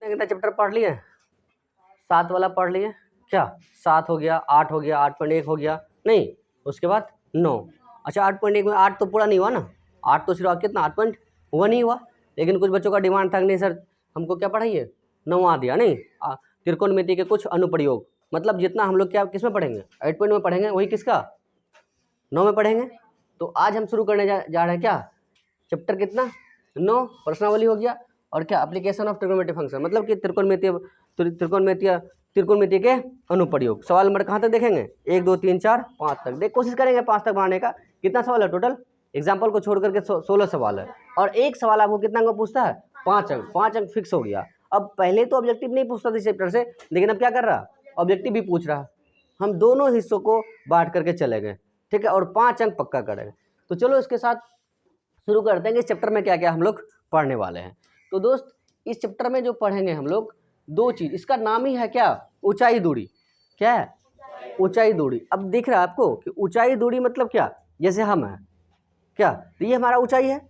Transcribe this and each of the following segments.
कितना चैप्टर पढ़ लिए? 7 वाला पढ़ लिए क्या? 7 हो गया, 8 हो गया, 8.1 हो गया, नहीं उसके बाद 9। अच्छा 8.1 में 8 तो पूरा नहीं हुआ ना, 8 तो सिर्फ कितना 8.1 ही हुआ। लेकिन कुछ बच्चों का डिमांड था नहीं सर हमको क्या पढ़ाइए 9वां दिया, नहीं त्रिकोणमिति के कुछ अनुप्रयोग, मतलब जितना हम लोग क्या किस में पढ़ेंगे 8 में पढ़ेंगे वही किसका 9 में पढ़ेंगे। तो आज हम शुरू करने जा रहे हैं क्या चैप्टर कितना 9 प्रश्नावली हो गया, और क्या एप्लीकेशन ऑफ ट्रिग्नोमेट्री फंक्शन, मतलब कि त्रिकोणमिति के अनुप्रयोग। सवाल नंबर कहाँ तक देखेंगे 1 2 3 4 5 तक देख, कोशिश करेंगे 5 तक बढ़ाने का। कितना सवाल है टोटल एग्जाम्पल को छोड़ करके 16 सवाल है, और एक सवाल आपको कितना अंक पूछता है 5 अंक, 5 अंक फिक्स हो गया। अब पहले तो ऑब्जेक्टिव नहीं पूछता था इस चैप्टर से, लेकिन अब क्या कर रहा ऑब्जेक्टिव भी पूछ रहा। हम दोनों हिस्सों को बांट करके चले गए, ठीक है, और 5 अंक पक्का करेंगे। तो चलो इसके साथ शुरू करते हैं कि इस चैप्टर में क्या क्या हम लोग पढ़ने वाले हैं। तो दोस्त इस चैप्टर में जो पढ़ेंगे हम लोग 2 चीज, इसका नाम ही है क्या ऊंचाई दूरी। क्या है ऊंचाई दूरी। अब दिख रहा है आपको कि ऊंचाई दूरी मतलब क्या, जैसे हम हैं क्या, तो ये हमारा ऊंचाई है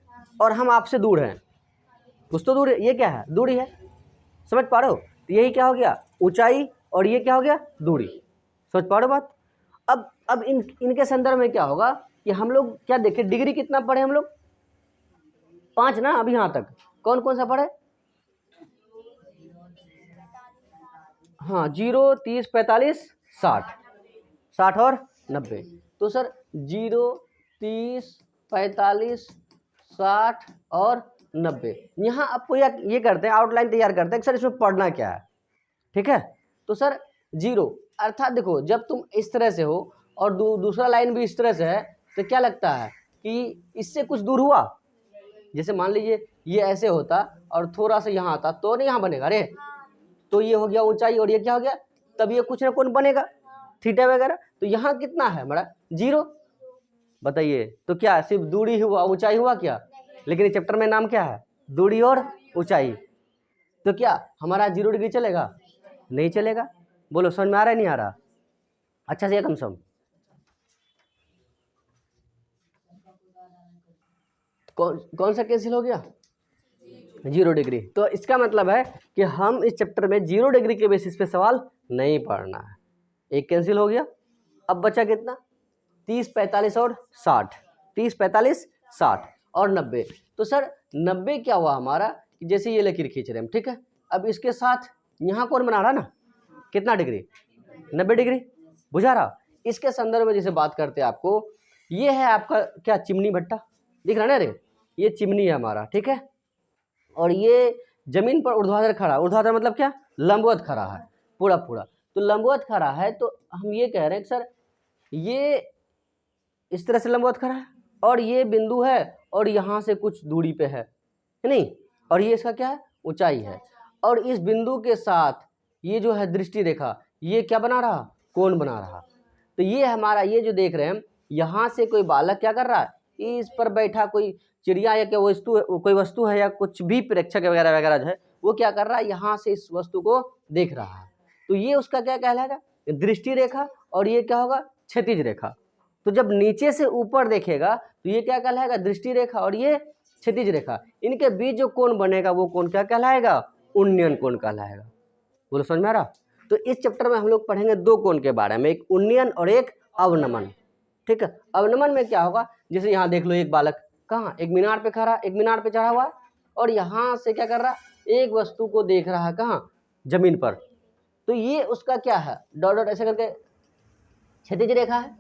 और हम आपसे दूर हैं, कुछ तो दूर है, ये क्या है दूरी है, समझ पा रहे हो। तो यही क्या हो गया ऊंचाई, और ये क्या हो गया दूरी, समझ पा रहे हो बात। अब इनके संदर्भ में क्या होगा कि हम लोग क्या देखें डिग्री कितना पढ़े हम लोग 5 ना अभी यहाँ तक, कौन कौन सा पढ़े, हाँ 0 30 45 60 60 और 90। तो सर 0 30 45 60 और 90, यहाँ आपको ये करते हैं आउटलाइन तैयार करते हैं सर इसमें पढ़ना क्या है, ठीक है। तो सर 0 अर्थात देखो जब तुम इस तरह से हो और दूसरा लाइन भी इस तरह से है, तो क्या लगता है कि इससे कुछ दूर हुआ, जैसे मान लीजिए ये ऐसे होता और थोड़ा सा यहाँ आता तो नहीं यहाँ बनेगा रे, तो ये हो गया ऊंचाई और ये क्या हो गया, तब ये कुछ ना कुछ बनेगा थीटा वगैरह। तो यहाँ कितना है हमारा 0, बताइए तो क्या सिर्फ दूरी हुआ ऊंचाई हुआ क्या, लेकिन इस चैप्टर में नाम क्या है दूरी और ऊंचाई। तो क्या हमारा 0 डिग्री चलेगा, नहीं चलेगा, बोलो समझ में आ रहा है नहीं आ रहा, अच्छा से कम सम कौन सा कैंसिल हो गया 0 डिग्री। तो इसका मतलब है कि हम इस चैप्टर में 0 डिग्री के बेसिस पे सवाल नहीं पढ़ना है, एक कैंसिल हो गया। अब बचा कितना 30 45 और 60, 30 45 60 और 90। तो सर 90 क्या हुआ हमारा कि जैसे ये लकीर खींच रहे हैं, ठीक है। अब इसके साथ यहाँ कौन बना रहा ना कितना डिग्री 90 डिग्री, बुझा रहा। इसके संदर्भ में जैसे बात करते हैं आपको, ये है आपका क्या चिमनी भट्टा दिख रहा है ना रे, ये चिमनी है हमारा, ठीक है। और ये जमीन पर ऊर्ध्वाधर खड़ा, ऊर्ध्वाधर मतलब क्या लंबवत खड़ा है पूरा पूरा, तो लंबवत खड़ा है। तो हम ये कह रहे हैं कि सर ये इस तरह से लंबवत खड़ा है और ये बिंदु है और यहाँ से कुछ दूरी पे है नहीं, और ये इसका क्या है ऊंचाई है, और इस बिंदु के साथ ये जो है दृष्टि रेखा ये क्या बना रहा कोण बना रहा। तो ये हमारा ये जो देख रहे हैं यहाँ से कोई बालक क्या कर रहा है, इस पर बैठा कोई चिड़िया या क्या कोई वस्तु है या कुछ भी प्रेक्षक वगैरह वगैरह जो है वो क्या कर रहा है यहाँ से इस वस्तु को देख रहा है। तो ये उसका क्या कहलाएगा दृष्टि रेखा, और ये क्या होगा क्षैतिज रेखा। तो जब नीचे से ऊपर देखेगा तो ये क्या कहलाएगा दृष्टि रेखा और ये क्षैतिज रेखा, इनके बीच जो कोण बनेगा वो कोण क्या कहलाएगा उन्नयन कोण कहलाएगा। बोलो समझ में आ रहा। तो इस चैप्टर में हम लोग पढ़ेंगे 2 कोण के बारे में, एक उन्नयन और एक अवनमन, ठीक है। अवनमन में क्या होगा, जैसे यहाँ देख लो एक बालक कहाँ एक मीनार पे खड़ा, एक मीनार पे चढ़ा हुआ है और यहाँ से क्या कर रहा एक वस्तु को देख रहा है कहाँ जमीन पर, तो ये उसका क्या है डॉट डॉट ऐसे करके क्षैतिज रेखा है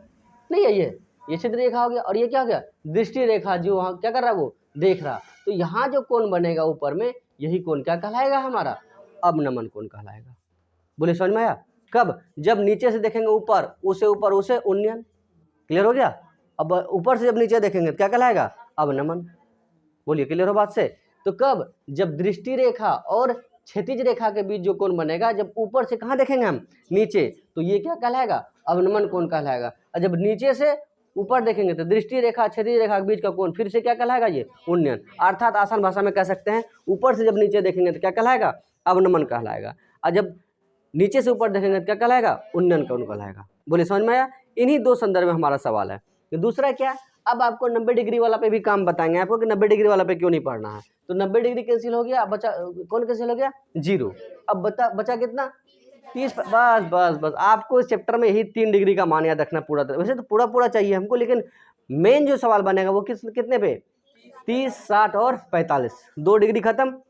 नहीं है, ये क्षैतिज रेखा हो गया, और ये क्या हो गया दृष्टि रेखा जो वहाँ क्या कर रहा है वो देख रहा। तो यहाँ जो कोण बनेगा ऊपर में यही कोण क्या कहलाएगा हमारा अवनमन कोण कहलाएगा। बोले समझ में आया। कब जब नीचे से देखेंगे ऊपर उसे उन्नयन, क्लियर हो गया। अब ऊपर से जब नीचे देखेंगे क्या कहलाएगा अवनमन, बोलिए क्लियर हो बात से। तो कब जब दृष्टि रेखा और क्षैतिज रेखा के बीच जो कोण बनेगा, जब ऊपर से कहाँ देखेंगे हम नीचे, तो ये क्या कहलाएगा अवनमन कोण कहलाएगा। और जब नीचे से ऊपर देखेंगे तो दृष्टि रेखा क्षैतिज रेखा के बीच का कोण फिर से क्या कहलाएगा ये उन्नयन। अर्थात आसान भाषा में कह सकते हैं ऊपर से जब नीचे देखेंगे तो क्या कहलाएगा अवनमन कहलाएगा, और जब नीचे से ऊपर देखेंगे तो क्या कहलाएगा उन्नयन कोण कहलाएगा। बोले समझ में आया। इन्हीं 2 संदर्भ में हमारा सवाल है। तो दूसरा क्या अब आपको 90 डिग्री वाला पे भी काम बताएंगे आपको कि 90 डिग्री वाला पे क्यों नहीं पढ़ना है। तो 90 डिग्री कैंसिल हो गया, अब बचा कौन कैंसिल हो गया, 0। अब बचा कितना, 30। बस बस बस आपको इस चैप्टर में यही 3 डिग्री का मान याद रखना पूरा। वैसे तो पूरा पूरा चाहिए हमको, लेकिन मेन जो सवाल बनेगा वो कितने पे, 30, 60 और 45, 2 डिग्री खत्म।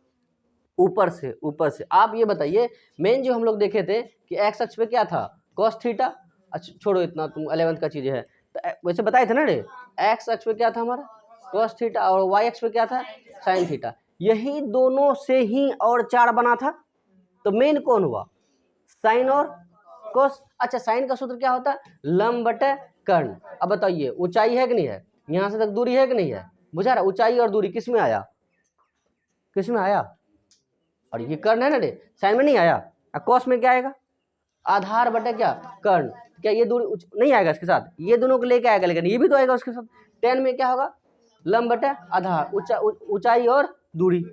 ऊपर से आप ये बताइए, मेन जो हम लोग देखे थे कि एक्स अक्ष पे क्या था, cos थीटा। अच्छा छोड़ो इतना, तुम 11th का चीज़ है, तो वैसे बताए थे ना रे, एक्स अक्ष पे क्या था हमारा, cos थीटा, और वाई अक्ष पे क्या था, sin थीटा। यही दोनों से ही और 4 बना था, तो मेन कौन हुआ, साइन और cos। अच्छा साइन का सूत्र क्या होता है, लंब बटे कर्ण। अब बताइए ऊंचाई है कि नहीं है, यहाँ से तक दूरी है कि नहीं है, बुझा रहा, ऊंचाई और दूरी किस में आया, किस में आया, और ये कर्ण है ना रे, साइन में नहीं आया। कॉस में क्या आएगा, आधार बटे क्या, कर्ण। क्या ये दूरी नहीं आएगा इसके साथ, ये दोनों को लेके आएगा, लेकिन ये भी तो आएगा उसके साथ। tan में क्या होगा, लंब बटे आधार, ऊंचाई और दूरी।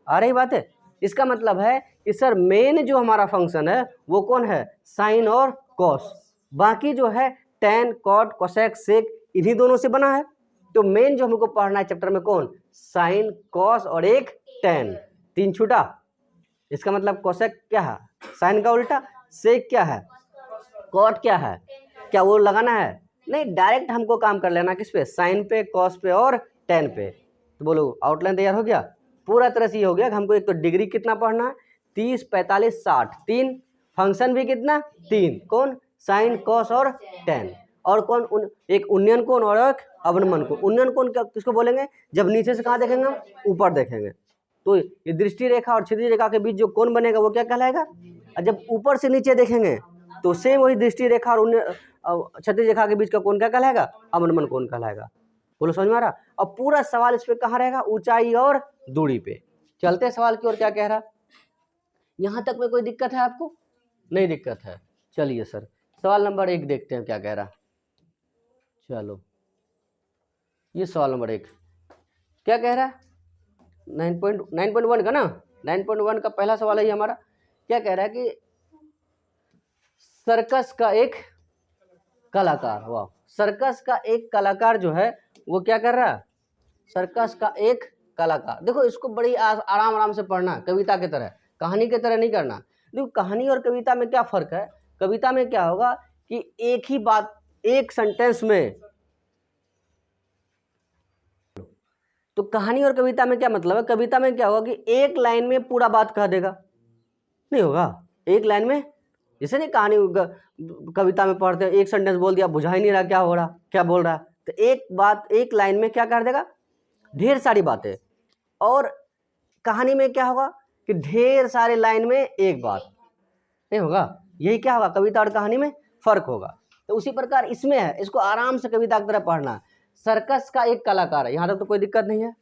आ रही बात है। इसका मतलब है कि सर मेन जो हमारा फंक्शन है वो कौन है, साइन और कॉस। बाकी जो है tan, cot, cosec, sec इन्हीं दोनों से बना है। तो मेन जो हमको पढ़ना है चैप्टर में कौन, साइन, कॉस और एक tan, 3 छूटा। इसका मतलब कोसेक क्या है, साइन का उल्टा, सेक क्या है, कॉट क्या है, क्या वो लगाना है, नहीं, डायरेक्ट हमको काम कर लेना किस पे, साइन पे, कॉस पे और टेन पे। तो बोलो आउटलाइन तैयार हो गया। पूरा तरह से ये हो गया कि हमको एक तो डिग्री कितना पढ़ना है, 30, 45, 60, 3 फंक्शन भी कितना, 3, कौन, साइन, कॉस और टेन। और कौन, एक उन्नयन कोण और एक अवनमन कोण। उन्नयन कोण किसको बोलेंगे, जब नीचे से कहाँ देखेंगे, ऊपर देखेंगे। तो ये दृष्टि रेखा और क्षितिज रेखा के बीच जो कोण बनेगा वो क्या कहलाएगा, और जब ऊपर से नीचे देखेंगे तो सेम वही दृष्टि रेखा और क्षितिज रेखा के बीच का कोण क्या कहलाएगा, अवनमन कोण कहलाएगा। बोलो समझ में आ रहा। और पूरा सवाल इस पे कहाँ रहेगा, ऊंचाई और दूरी पे। चलते हैं सवाल की ओर, क्या कह रहा, यहाँ तक में कोई दिक्कत है आपको, नहीं दिक्कत है। चलिए सर सवाल नंबर 1 देखते हैं क्या कह रहा। चलो ये सवाल नंबर 1 क्या कह रहा है, 9.1 का ना, 9.1 का पहला सवाल है हमारा। क्या कह रहा है कि सर्कस का एक कलाकार, वाह, सर्कस का एक कलाकार जो है वो क्या कर रहा है, सर्कस का एक कलाकार। देखो इसको बड़ी आराम आराम से पढ़ना, कविता की तरह, कहानी की तरह नहीं करना। देखो कहानी और कविता में क्या फर्क है, कविता में क्या होगा कि एक ही बात एक सेंटेंस में, तो कहानी और कविता में क्या मतलब है, कविता में क्या होगा कि एक लाइन में पूरा बात कह देगा, नहीं होगा एक लाइन में। जैसे नहीं कहानी कविता में पढ़ते हैं, एक सेंटेंस बोल दिया, बुझा ही नहीं रहा क्या हो रहा, क्या बोल रहा, तो एक बात एक लाइन में क्या कर देगा, ढेर सारी बातें। और कहानी में क्या होगा कि ढेर सारे लाइन में एक बात, नहीं होगा। यही क्या होगा, कविता और कहानी में फर्क होगा। तो उसी प्रकार इसमें है, इसको आराम से कविता की तरह पढ़ना। सर्कस का एक कलाकार है, यहाँ तक तो कोई दिक्कत नहीं है,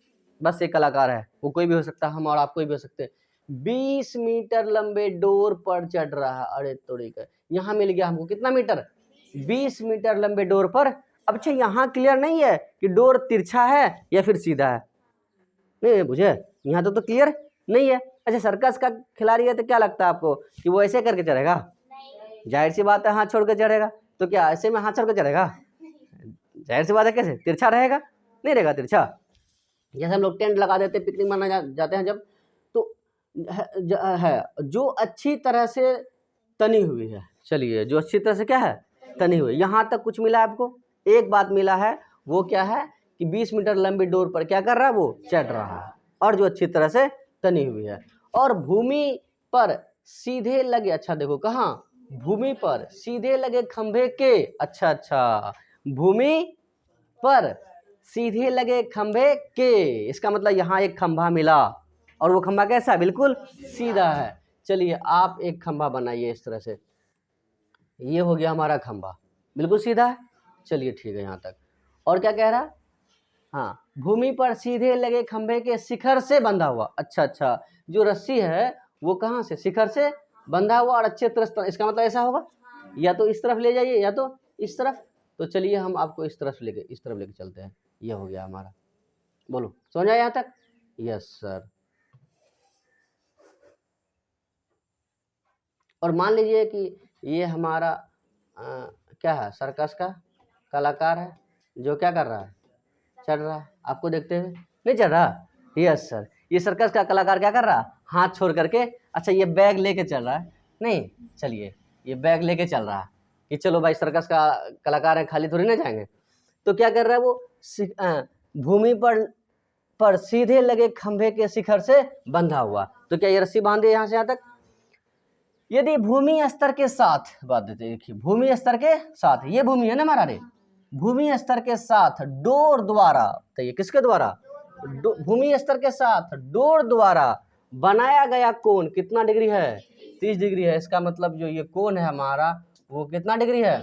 बस एक कलाकार है, वो कोई भी हो सकता है, हम और आप कोई भी हो सकते हैं। 20 मीटर लंबे डोर पर चढ़ रहा है, अरे तोड़ी का, यहाँ मिल गया हमको कितना मीटर, 20 मीटर लंबे डोर पर। अब अच्छा यहाँ क्लियर नहीं है कि डोर तिरछा है या फिर सीधा है, नहीं बुझे, यहाँ तो क्लियर नहीं है। अच्छा सर्कस का खिलाड़ी है तो क्या लगता है आपको कि वो ऐसे करके चढ़ेगा, जाहिर सी बात है हाथ छोड़ के चढ़ेगा, तो क्या ऐसे में हाथ छोड़ के चढ़ेगा, जाहिर सी बात है कैसे तिरछा रहेगा, नहीं रहेगा तिरछा। जैसे हम लोग टेंट लगा देते, पिकनिक मनाने जाते हैं जब, तो है जो अच्छी तरह से तनी हुई है, चलिए जो अच्छी तरह से क्या है, तनी हुई। यहाँ तक कुछ मिला है आपको, एक बात मिला है, वो क्या है कि 20 मीटर लंबी डोर पर क्या कर रहा है, वो चढ़ रहा है, और जो अच्छी तरह से तनी हुई है। और भूमि पर सीधे लगे, अच्छा देखो कहाँ, भूमि पर सीधे लगे खंभे के, अच्छा भूमि पर सीधे लगे खंभे के, इसका मतलब यहाँ एक खंभा मिला, और वो खंभा कैसा है, बिल्कुल सीधा है। चलिए आप एक खंभा बनाइए इस तरह से, ये हो गया हमारा खंभा, बिल्कुल सीधा है। चलिए ठीक है यहाँ तक। और क्या कह रहा, हाँ भूमि पर सीधे लगे खंभे के शिखर से बंधा हुआ, अच्छा जो रस्सी है वो कहाँ से, शिखर से बंधा हुआ और अच्छे तरह, इसका मतलब ऐसा होगा, या तो इस तरफ ले जाइए या तो इस तरफ। तो चलिए हम आपको इस तरफ लेके चलते हैं, ये हो गया हमारा। बोलो समझ आया यहाँ तक, यस सर। और मान लीजिए कि ये हमारा क्या है, सर्कस का कलाकार है, जो क्या कर रहा है, चढ़ रहा है, आपको देखते हुए नहीं चढ़ रहा? Yes sir. ये सर्कस का कलाकार क्या कर रहा? हाथ छोड़ करके, अच्छा ये बैग लेके चल रहा है, नहीं चलिए ये बैग लेके चल रहा है कि चलो भाई सर्कस का कलाकार है, खाली थोड़ी ना जाएंगे। तो क्या कर रहा है वो? भूमि पर सीधे लगे खंभे के शिखर से बंधा हुआ। तो क्या ये रस्सी बांधे यहाँ से यहाँ तक? यदि भूमि स्तर के साथ, बात देते देखिए, भूमि स्तर के साथ, ये भूमि है ना हमारा रे, भूमि स्तर के साथ डोर द्वारा, तो ये किसके द्वारा? भूमि स्तर के साथ डोर द्वारा बनाया गया कोण कितना डिग्री है? 30 डिग्री है। इसका मतलब जो ये कोण है हमारा वो कितना डिग्री है?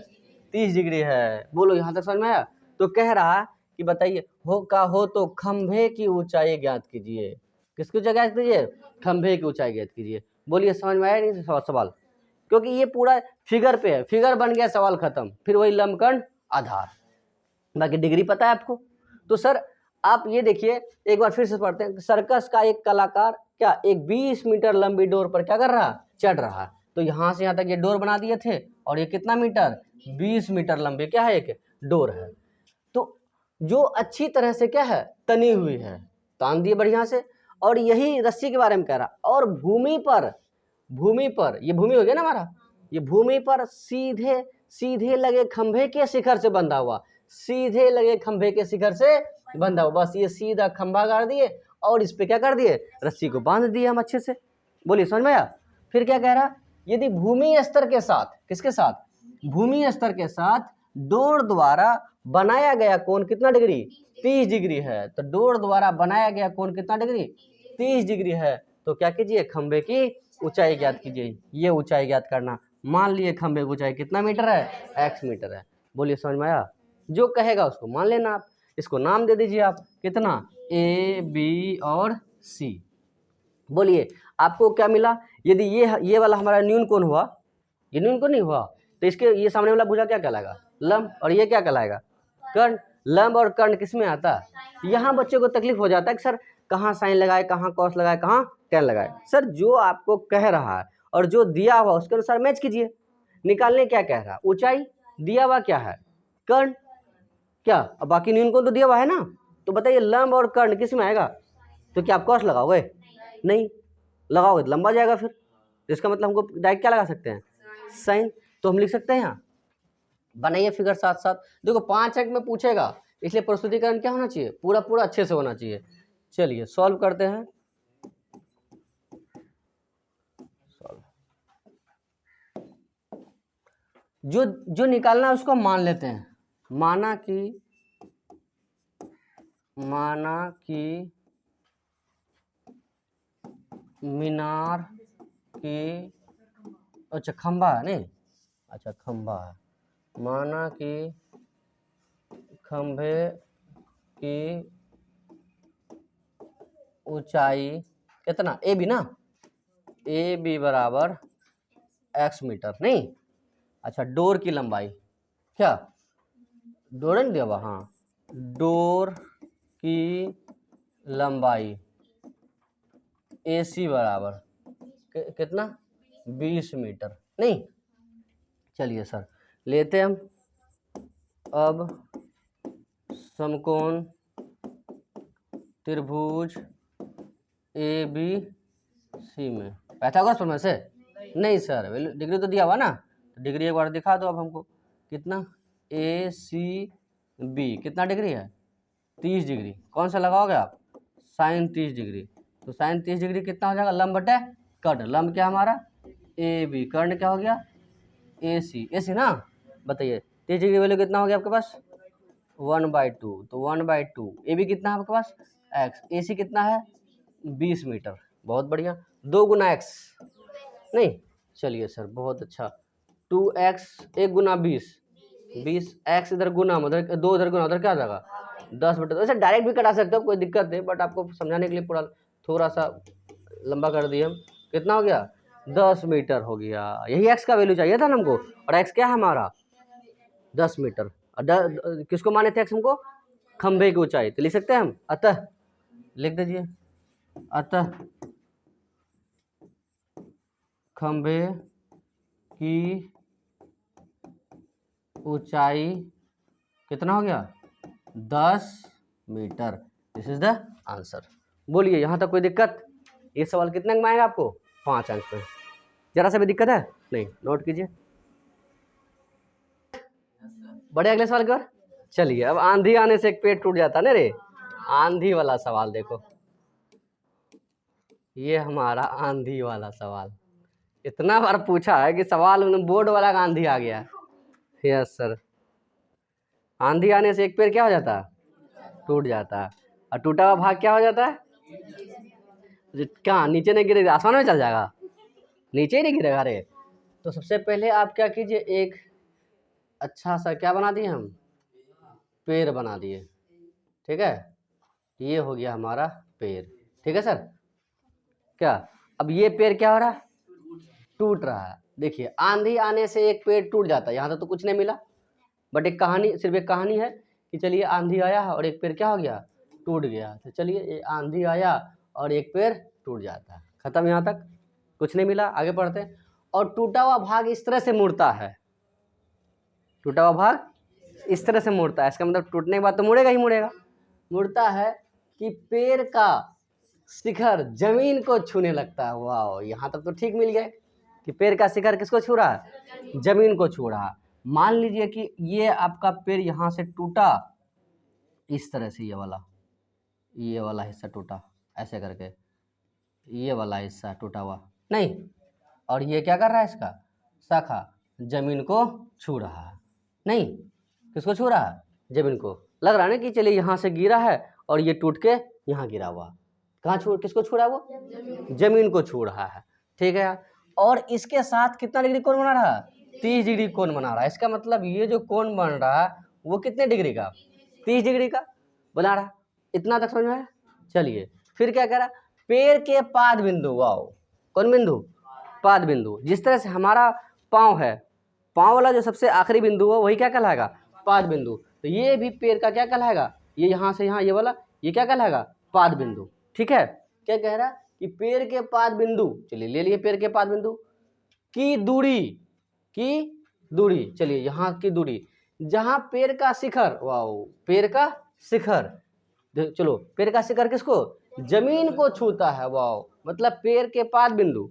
30 डिग्री है। बोलो यहाँ तक समझ में आया? तो कह रहा कि बताइए हो तो खंभे की ऊंचाई ज्ञात कीजिए। किसकी ऊंचाई ज्ञात कीजिए? खंभे की ऊंचाई ज्ञात कीजिए। बोलिए समझ में आया नहीं सवाल? क्योंकि ये पूरा फिगर पे है, फिगर बन गया, सवाल खत्म, फिर वही लंबकर्ण आधार, बाकी डिग्री पता है आपको। तो सर आप ये देखिए, एक बार फिर से पढ़ते हैं। सर्कस का एक कलाकार क्या एक 20 मीटर लंबी डोर पर क्या कर रहा? चढ़ रहा। तो यहाँ से यहाँ तक ये डोर बना दिए थे, और ये कितना मीटर? 20 मीटर लंबी क्या है? एक डोर है। तो जो अच्छी तरह से क्या है? तनी हुई है, तान दिए बढ़िया से। और यही रस्सी के बारे में कह रहा। और भूमि पर ये भूमि हो गया ना हमारा, ये भूमि पर सीधे लगे खंभे के शिखर से बंधा हुआ, सीधे लगे खंभे के शिखर से बंधा हुआ। बस ये सीधा खंभा गाड़ दिए और इस पे क्या कर दिए? रस्सी को बांध दिए हम अच्छे से। बोलिए समझ में आया? फिर क्या कह रहा? यदि भूमि स्तर के साथ, किसके साथ? भूमि स्तर के साथ डोर द्वारा बनाया गया कोण कितना डिग्री? 30 डिग्री है। तो डोर द्वारा बनाया गया कोण कितना डिग्री? 30 डिग्री है। तो क्या कीजिए? खंभे की ऊंचाई ज्ञात कीजिए। ये ऊंचाई ज्ञात करना। मान लिए खंभे की ऊंचाई कितना मीटर है? x मीटर है। बोलिए समझ में आया? जो कहेगा उसको मान लेना आप। इसको नाम दे दीजिए आप, कितना? A, B और C। बोलिए आपको क्या मिला? यदि ये वाला हमारा न्यून कोण हुआ, ये न्यून कोण नहीं हुआ, तो इसके ये सामने वाला भुजा क्या कहलाएगा? लंब। और ये क्या कहलाएगा? कर्ण। लंब और कर्ण किस में आता है? यहाँ बच्चे को तकलीफ हो जाता है कि सर कहाँ साइन लगाए, कहाँ कॉस लगाए, कहाँ टेन लगाए। सर जो आपको कह रहा है और जो दिया हुआ उसके अनुसार मैच कीजिए। निकालने क्या कह रहा? ऊंचाई। दिया हुआ क्या है? कर्ण। क्या अब बाकी न्यून कोण तो दिया हुआ है ना? तो बताइए लंब और कर्ण किस में आएगा? तो क्या आप कॉस लगाओगे? नहीं लगाओगे तो लंबा जाएगा फिर। तो इसका मतलब हमको डायरेक्ट क्या लगा सकते हैं? साइन। तो हम लिख सकते हैं यहाँ, बनाइए फिगर साथ साथ। देखो 5 अंक में पूछेगा, इसलिए प्रस्तुतिकरण क्या होना चाहिए? पूरा अच्छे से होना चाहिए। चलिए सॉल्व करते हैं। जो निकालना है उसको मान लेते हैं। माना कि मीनार की, अच्छा खंबा है नहीं, अच्छा खंबा है। माना कि खंभे की ऊंचाई कितना? ए बी ना, ए बी बराबर x मीटर नहीं। अच्छा डोर की लंबाई क्या? डोर नहीं दिया हुआ? हाँ, डोर की लंबाई AC बराबर कितना? 20 मीटर नहीं। चलिए सर लेते हम अब समकोण त्रिभुज ABC में पाइथागोरस प्रमेय से। नहीं सर डिग्री तो दिया हुआ ना, तो डिग्री एक बार दिखा दो अब हमको। कितना? ACB कितना डिग्री है? 30 डिग्री। कौन सा लगाओगे आप? Sine 30 degree. तो साइन 30 डिग्री कितना हो जाएगा? लंब बटे कर्ण। लंब क्या हमारा? AB। कर्ण क्या हो गया? AC ना। बताइए 30 डिग्री वैल्यू कितना हो गया आपके पास? 1/2। तो 1/2। AB कितना है आपके पास? x। AC कितना है? 20 मीटर। बहुत बढ़िया। 2 गुना x नहीं। चलिए सर बहुत अच्छा। 2x 1 गुना 20, 20x इधर गुना उधर 2 इधर गुना उधर क्या आ जाएगा? 10/2। वैसे डायरेक्ट भी कटा सकते हो, कोई दिक्कत नहीं, बट आपको समझाने के लिए पूरा थोड़ा सा लंबा कर दिए हम। कितना हो गया? 10 मीटर हो गया। यही x का वैल्यू चाहिए था ना हमको, और x क्या है हमारा? 10 मीटर। और किसको माने थे x हमको? खंभे की ऊंचाई। तो लिख सकते हैं हम, अतः लिख दीजिए, अतः खंभे की ऊंचाई कितना हो गया? 10 metre. This is the answer. बोलिए यहाँ तक कोई दिक्कत? ये सवाल कितने अंक में आएगा आपको? 5 अंक में। जरा सा भी दिक्कत है? नहीं, नोट कीजिए। बड़े अगले सवाल की ओर चलिए। अब आंधी आने से एक पेड़ टूट जाता है ना रे, आंधी वाला सवाल देखो। ये हमारा आंधी वाला सवाल इतना बार पूछा है कि सवाल बोर्ड वाला आंधी आ गया। Yes sir. आंधी आने से एक पेड़ क्या हो जाता है? टूट जाता है। और टूटा हुआ भाग क्या हो जाता है? क्या नीचे नहीं गिरेगा? आसमान में चल जाएगा? नीचे ही नहीं गिरेगा रे। तो सबसे पहले आप क्या कीजिए, एक अच्छा सा क्या बना दिए हम? पेड़ बना दिए। ठीक है, ये हो गया हमारा पेड़। ठीक है सर। क्या अब ये पेड़ क्या हो रहा है? टूट रहा है। देखिए आंधी आने से एक पेड़ टूट जाता है। यहाँ तो कुछ नहीं मिला, बट एक कहानी, सिर्फ एक कहानी है कि चलिए आंधी आया और एक पेड़ क्या हो गया? टूट गया। तो चलिए आंधी आया और एक पेड़ टूट जाता है। खत्म, यहाँ तक कुछ नहीं मिला। आगे पढ़ते हैं। और टूटा हुआ भाग इस तरह से मुड़ता है। टूटा हुआ भाग इस तरह से मुड़ता है। इसका मतलब टूटने के बाद तो मुड़ेगा ही मुड़ेगा। मुड़ता है कि पेड़ का शिखर जमीन को छूने लगता है। वाह, यहाँ तक तो ठीक मिल गए कि पेड़ का शिखर किसको छू रहा है? जमीन को छू रहा है। मान लीजिए कि ये आपका पेड़ यहाँ से टूटा इस तरह से, ये वाला हिस्सा टूटा ऐसे करके, ये वाला हिस्सा टूटा हुआ नहीं, और ये क्या कर रहा है? इसका शाखा जमीन को छू रहा है। नहीं, किसको छू रहा है? जमीन को। लग रहा है ना कि चलिए यहाँ से गिरा है और ये टूट के यहाँ गिरा हुआ। कहाँ किसको छू रहा है? वो जमीन को छू रहा है। ठीक है। और इसके साथ कितना डिग्री कोण बना रहा है? 30 डिग्री कोण बना रहा है। इसका मतलब ये जो कोण बन रहा है वो कितने डिग्री का? 30 डिग्री का बना रहा है। इतना तक समझ में आया? चलिए फिर क्या कह रहा? पेड़ के पाद बिंदु। वाओ, कौन बिंदु? पाद बिंदु। जिस तरह से हमारा पाँव है, पाँव वाला जो सबसे आखिरी बिंदु है वही क्या कहलाएगा? पाद बिंदु। तो ये भी पेड़ का क्या कहलाएगा? ये यहाँ से यहाँ ये वाला, ये क्या कहलाएगा? पाद बिंदु। ठीक है। क्या कह रहा कि पेड़ के पाद बिंदु, चलिए ले लिए पेड़ के पाद बिंदु की दूरी, चलिए यहाँ की दूरी जहाँ पेड़ का शिखर, वाओ, पेड़ का शिखर, चलो पेड़ का शिखर किसको? जमीन को छूता है। वाओ, मतलब पेड़ के पाद बिंदु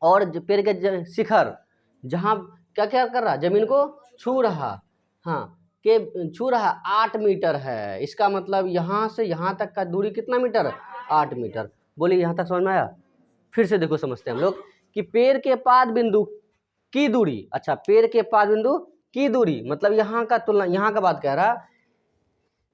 और पेड़ के शिखर जहाँ क्या क्या कर रहा? जमीन को छू रहा। हाँ, के छू रहा 8 मीटर है। इसका मतलब यहाँ से यहाँ तक का दूरी कितना मीटर? 8 मीटर। बोलिए यहाँ तक समझ में आया? फिर से देखो समझते हैं हम लोग कि पेड़ के पाद बिंदु की दूरी। अच्छा, पेड़ के पाद बिंदु की दूरी मतलब यहाँ का तुलना, यहाँ का बात कह रहा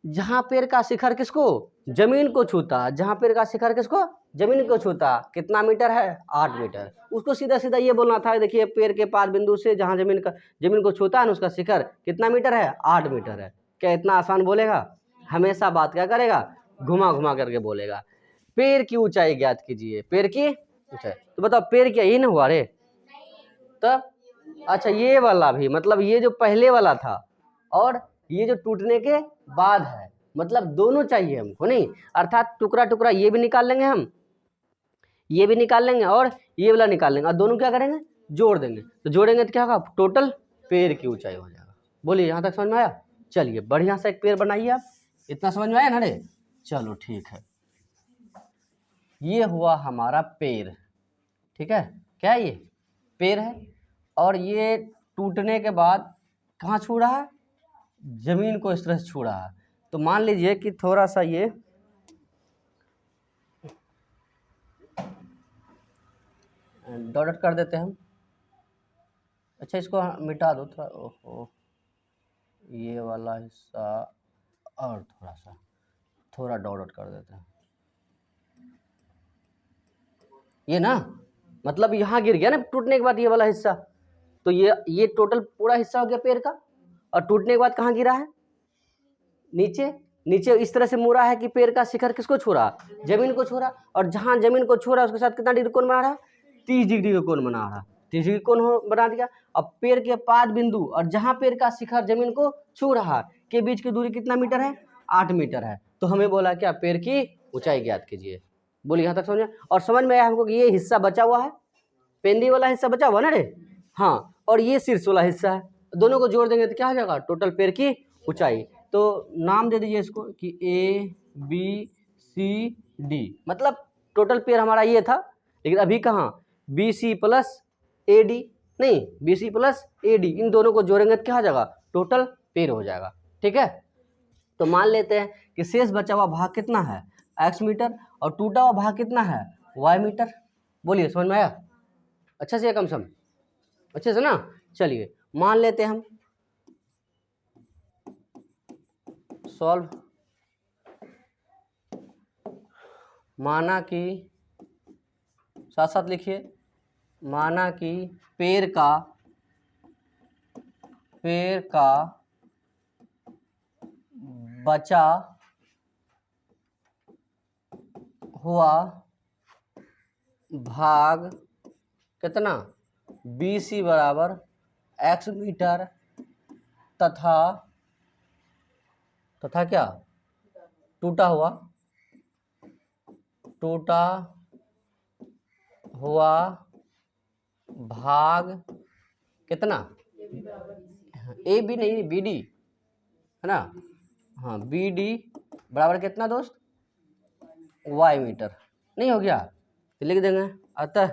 जहाँ पेड़ का शिखर किसको? जमीन को छूता। जहाँ पेड़ का शिखर किसको? जमीन को छूता। कितना मीटर है? 8 मीटर। उसको सीधा सीधा ये बोलना था, देखिए पेड़ के पाद बिंदु से जहाँ जमीन को छूता है ना, उसका शिखर कितना मीटर है? 8 मीटर है। क्या इतना आसान बोलेगा? हमेशा बात क्या करेगा? घुमा घुमा करके बोलेगा। पेड़ की ऊंचाई ज्ञात कीजिए। पेड़ की ऊंचाई। तो बताओ पेड़ क्या ये ना हुआ रे? तब अच्छा, ये वाला भी, मतलब ये जो पहले वाला था और ये जो टूटने के बाद है, मतलब दोनों चाहिए हमको। नहीं, अर्थात टुकड़ा टुकड़ा ये भी निकाल लेंगे हम, ये भी निकाल लेंगे और ये वाला निकाल लेंगे, और दोनों क्या करेंगे? जोड़ देंगे। तो जोड़ेंगे तो क्या होगा? टोटल पेड़ की ऊंचाई हो जाएगा। बोलिए यहाँ तक समझ में आया? चलिए बढ़िया सा एक पेड़ बनाइए आप। इतना समझ में आया ना रे? चलो ठीक है, ये हुआ हमारा पेड़। ठीक है, क्या ये पेड़ है और ये टूटने के बाद कहाँ छू रहा है? जमीन को इस तरह से छू रहा है। तो मान लीजिए कि थोड़ा सा ये डॉट कर देते हैं हम। अच्छा, इसको मिटा दो थोड़ा। ओहो, ये वाला हिस्सा और थोड़ा डॉट कर देते हैं। ये ना, मतलब यहाँ गिर गया ना टूटने के बाद ये वाला हिस्सा। तो ये टोटल पूरा हिस्सा हो गया पेड़ का, और टूटने के बाद कहाँ गिरा है? नीचे। नीचे इस तरह से मुड़ा है कि पेड़ का शिखर किसको छू रहा? जमीन को छू रहा। और जहाँ जमीन को छू रहा है उसके साथ कितना डिग्री कोण बना रहा है? 30 डिग्री का कोण बना रहा। 30 डिग्री कोण बना दिया। अब पेड़ के पाद बिंदु और जहाँ पेड़ का शिखर जमीन को छू रहा के बीच की दूरी कितना मीटर है? 8 मीटर है। तो हमें बोला क्या? पेड़ की ऊंचाई ज्ञात कीजिए। बोलिए यहाँ तक समझे? और समझ में आया हमको कि ये हिस्सा बचा हुआ है, पेंदी वाला हिस्सा बचा हुआ ना रे? हाँ, और ये शीर्ष वाला हिस्सा है। दोनों को जोड़ देंगे तो क्या हो जाएगा? टोटल पेड़ की ऊंचाई। तो नाम दे दीजिए इसको कि ए बी सी डी, मतलब टोटल पेयर हमारा ये था, लेकिन अभी कहाँ B C plus A D, नहीं B C plus A D, इन दोनों को जोड़ेंगे तो क्या हो जाएगा, टोटल पेयर हो जाएगा। ठीक है, तो मान लेते हैं कि शेष बचा हुआ भाग कितना है, x मीटर, और टूटा हुआ भाग कितना है, y मीटर। बोलिए समझ में आया, अच्छा से कम सम अच्छे से ना। चलिए मान लेते हैं हम सॉल्व, माना कि साथ साथ लिखिए, माना कि पेड़ का बचा हुआ भाग कितना, BC बराबर x मीटर तथा क्या, टूटा हुआ भाग कितना, ए बी नहीं बी डी है ना, हाँ बी डी बराबर कितना दोस्त, y मीटर। नहीं हो गया तो लिख देंगे, अतः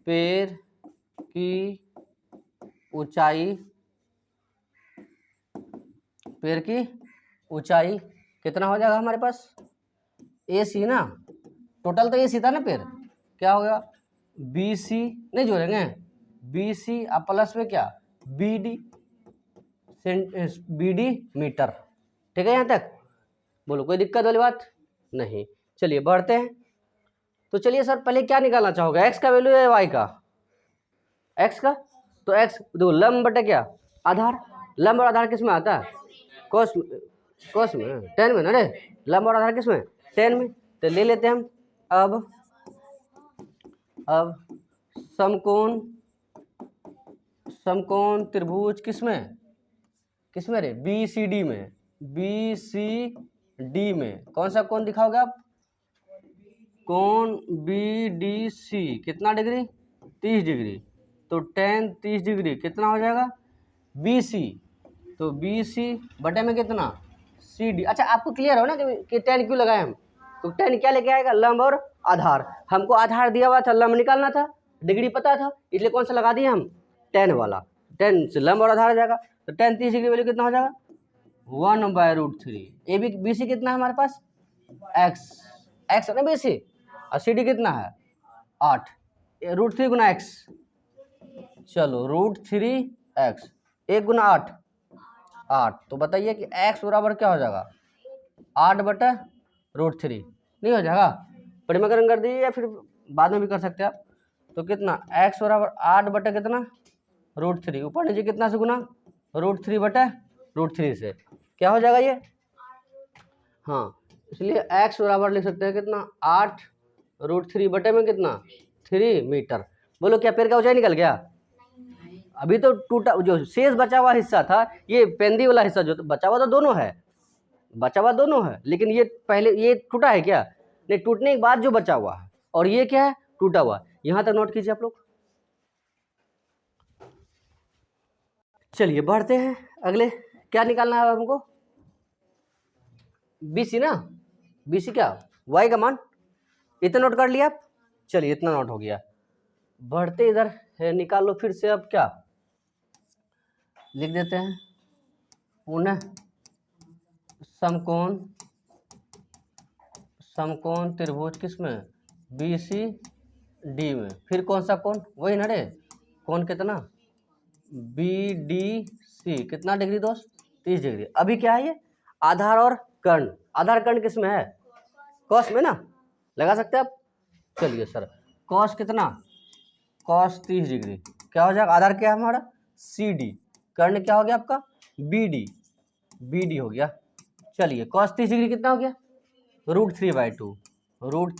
पेड़ की ऊंचाई कितना हो जाएगा हमारे पास, ए सी ना, टोटल तो ए सी था ना, पेड़ क्या हो गया, बी सी नहीं जोड़ेंगे, बी सी अब प्लस में क्या, बी डी मीटर। ठीक है यहाँ तक, बोलो कोई दिक्कत वाली बात नहीं। चलिए बढ़ते हैं, तो चलिए सर पहले क्या निकालना चाहोगे, एक्स का वैल्यू है वाई का, एक्स का, तो एक्स देखो लंब बटे क्या, आधार, लंब और आधार किस में आता है, कोस में, टेन में ना रे, लंब और आधार किस में, टेन में। तो ले लेते हैं हम अब समकोण त्रिभुज किस में रे, बी सी डी में, कौन सा कोण दिखाओगे आप, कोण बी डी सी कितना डिग्री, 30 डिग्री, तो टेन 30 डिग्री कितना हो जाएगा, बी सी, तो बी सी बटे में कितना, सी डी। अच्छा आपको क्लियर हो ना कि टेन क्यों लगाए हम, तो टेन क्या लेके आएगा, लंब और आधार, हमको आधार दिया हुआ था, लंब निकालना था, डिग्री पता था, इसलिए कौन सा लगा दिए हम, टेन वाला, टेन से लंब और आधार आ जाएगा, तो टेन 30 डिग्री वैल्यू कितना हो जाएगा, 1/√3। ए बी बी सी कितना है हमारे पास, एक्स है ना बी सी, और सी डी कितना है 8, √3 गुना एक्स, चलो √3x 1 गुना 8, तो बताइए कि x बराबर क्या हो जाएगा, 8/√3, नहीं हो जाएगा, परिमाकरण कर दीजिए या फिर बाद में भी कर सकते हैं आप। तो कितना x बराबर 8 बटे कितना, √3, ऊपर नीचे कितना से गुना, √3/√3 से क्या हो जाएगा ये, हाँ इसलिए x बराबर लिख सकते हैं कितना, 8√3 बटे में कितना, 3 मीटर। बोलो क्या पेड़ का ऊंचाई निकल गया, अभी तो टूटा जो शेष बचा हुआ हिस्सा था, ये पेंदी वाला हिस्सा जो बचा हुआ तो दोनों है, लेकिन ये पहले ये टूटा है क्या, नहीं टूटने के बाद जो बचा हुआ है, और ये क्या है, टूटा हुआ। यहां तक नोट कीजिए आप लोग। चलिए बढ़ते हैं अगले, क्या निकालना है हमको, BC ना, BC क्या, y का मान, इतना नोट कर लिया आप, चलिए इतना नोट हो गया। बढ़ते इधर है, निकालो फिर से, अब क्या लिख देते हैं, पुनः समकोण त्रिभुज किसमें, BCD में, फिर कौन सा कोण, वही ना रे, कोण कितना, BDC कितना डिग्री दोस्त, 30 डिग्री। अभी क्या है ये, आधार और कर्ण, आधार कर्ण किस में है, कॉस में ना, लगा सकते हैं आप। चलिए सर कॉस कितना, कॉस 30 डिग्री क्या हो जाएगा, आधार क्या है हमारा CD, कर्ण क्या हो गया आपका BD हो गया। चलिए कॉस 30 डिग्री कितना हो गया, √3/2, और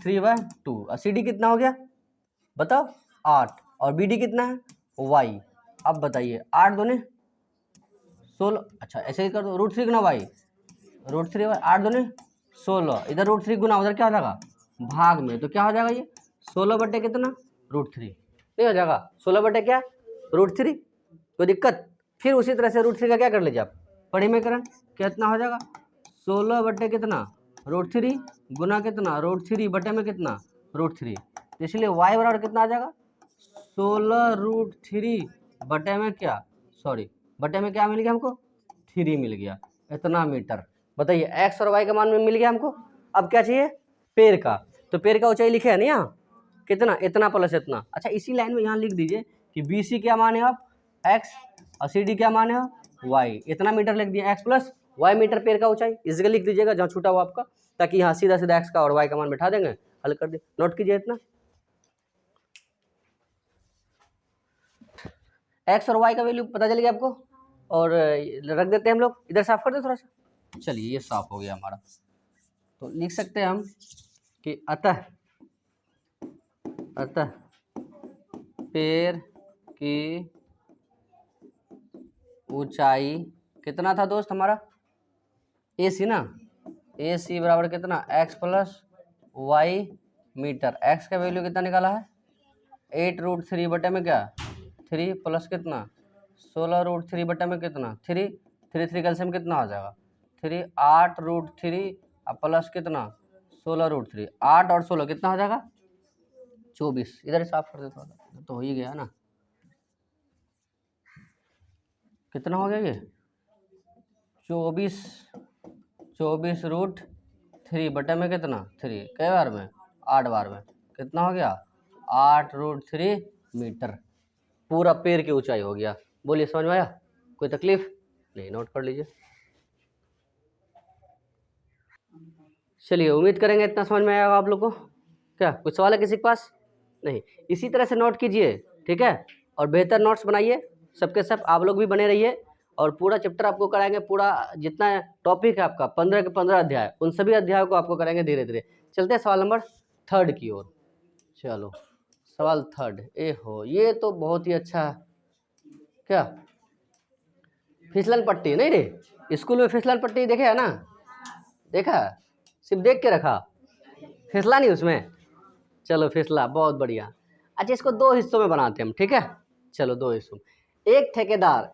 CD कितना हो गया बताओ 8, और BD कितना है y। अब बताइए 8 दूने 16, अच्छा ऐसे ही कर दो, √3 गुना y, √3 8 दूने 16, इधर √3 गुना उधर क्या हो जाएगा भाग में, तो क्या हो जाएगा ये 16 बटे कितना, √3, नहीं हो जाएगा 16 बटे क्या, √3, कोई दिक्कत, फिर उसी तरह से √3 का क्या कर लीजिए आप, परिमेयकरण, कितना हो जाएगा 16 बटे कितना √3 गुना कितना √3 बटे में कितना √3, इसलिए y बराबर कितना आ जाएगा 16 √3 बटे में क्या बटे में क्या मिल गया हमको 3 मिल गया, इतना मीटर। बताइए x और y का मान में मिल गया हमको। अब क्या चाहिए पेड़ का, तो पेड़ का ऊंचाई लिखे है ना यहाँ कितना, इतना प्लस इतना। अच्छा इसी लाइन में यहाँ लिख दीजिए कि BC क्या मान है आप x और CD क्या मान है y, इतना मीटर लिख दिया x प्लस y मीटर पेड़ का ऊंचाई, इस जगह लिख दीजिएगा जहाँ छूटा हुआ आपका, ताकि यहाँ सीधा सीधा x का और y का मान बैठा देंगे, हल कर दिए। नोट कीजिए इतना x और y का वैल्यू पता चल गया आपको, और रख देते हैं हम लोग, इधर साफ कर दे थोड़ा सा। चलिए ये साफ हो गया हमारा, तो लिख सकते हैं हम कि अतः पेड़ की ऊंचाई कितना था दोस्त हमारा AC ना, AC बराबर कितना x plus y metre. x का वैल्यू कितना निकाला है 8√3 बटे में क्या 3 प्लस कितना 16√3 बटे में कितना 3 कैल्शियम कितना आ जाएगा 3 8√3 प्लस कितना 16√3, 8 और 16 कितना हो जाएगा 24। इधर साफ कर दे थोड़ा, तो हो ही गया ना, कितना हो गया ये 24√3 बटे में कितना 3, कई बार में 8 बार में, कितना हो गया 8√3 मीटर, पूरा पेड़ की ऊंचाई हो गया। बोलिए समझ में आया, कोई तकलीफ नहीं, नोट कर लीजिए। चलिए उम्मीद करेंगे इतना समझ में आएगा आप लोग को। क्या कुछ सवाल है किसी के पास? नहीं, इसी तरह से नोट कीजिए, ठीक है, और बेहतर नोट्स बनाइए, सबके सब आप लोग भी बने रहिए, और पूरा चैप्टर आपको कराएंगे, पूरा जितना टॉपिक है आपका 15 के 15 अध्याय, उन सभी अध्यायों को आपको कराएंगे धीरे धीरे। चलते हैं सवाल नंबर 3 की ओर। चलो सवाल 3, ए हो ये तो बहुत ही अच्छा है। क्या फिसलन पट्टी नहीं रे, स्कूल में फिसलन पट्टी देखे है ना, देखा सिर्फ देख के रखा, फिसला नहीं उसमें, चलो फिसला, बहुत बढ़िया। अच्छा इसको 2 हिस्सों में बनाते हैं हम, ठीक है, चलो 2 हिस्सों में। एक ठेकेदार,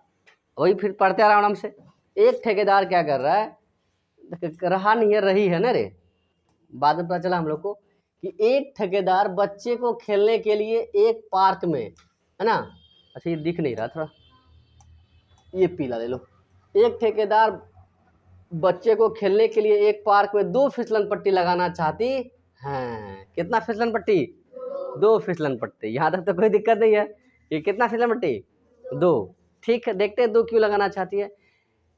वही फिर पढ़ते आ रहा आराम से, एक ठेकेदार क्या कर रहा है, रहा नहीं है रही है ना रे, बाद में पता चला हम लोग को कि एक ठेकेदार बच्चे को खेलने के लिए एक पार्क में, है ना, अच्छा ये दिख नहीं रहा थोड़ा, ये पीला ले लो। एक ठेकेदार बच्चे को खेलने के लिए एक पार्क में 2 फिसलन पट्टी लगाना चाहती है। कितना फिसलन पट्टी 2 फिसलन पट्टी, यहाँ तक तो कोई दिक्कत नहीं है। ये कितना फिसलन पट्टी 2, ठीक है, देखते हैं 2 क्यों लगाना चाहती है।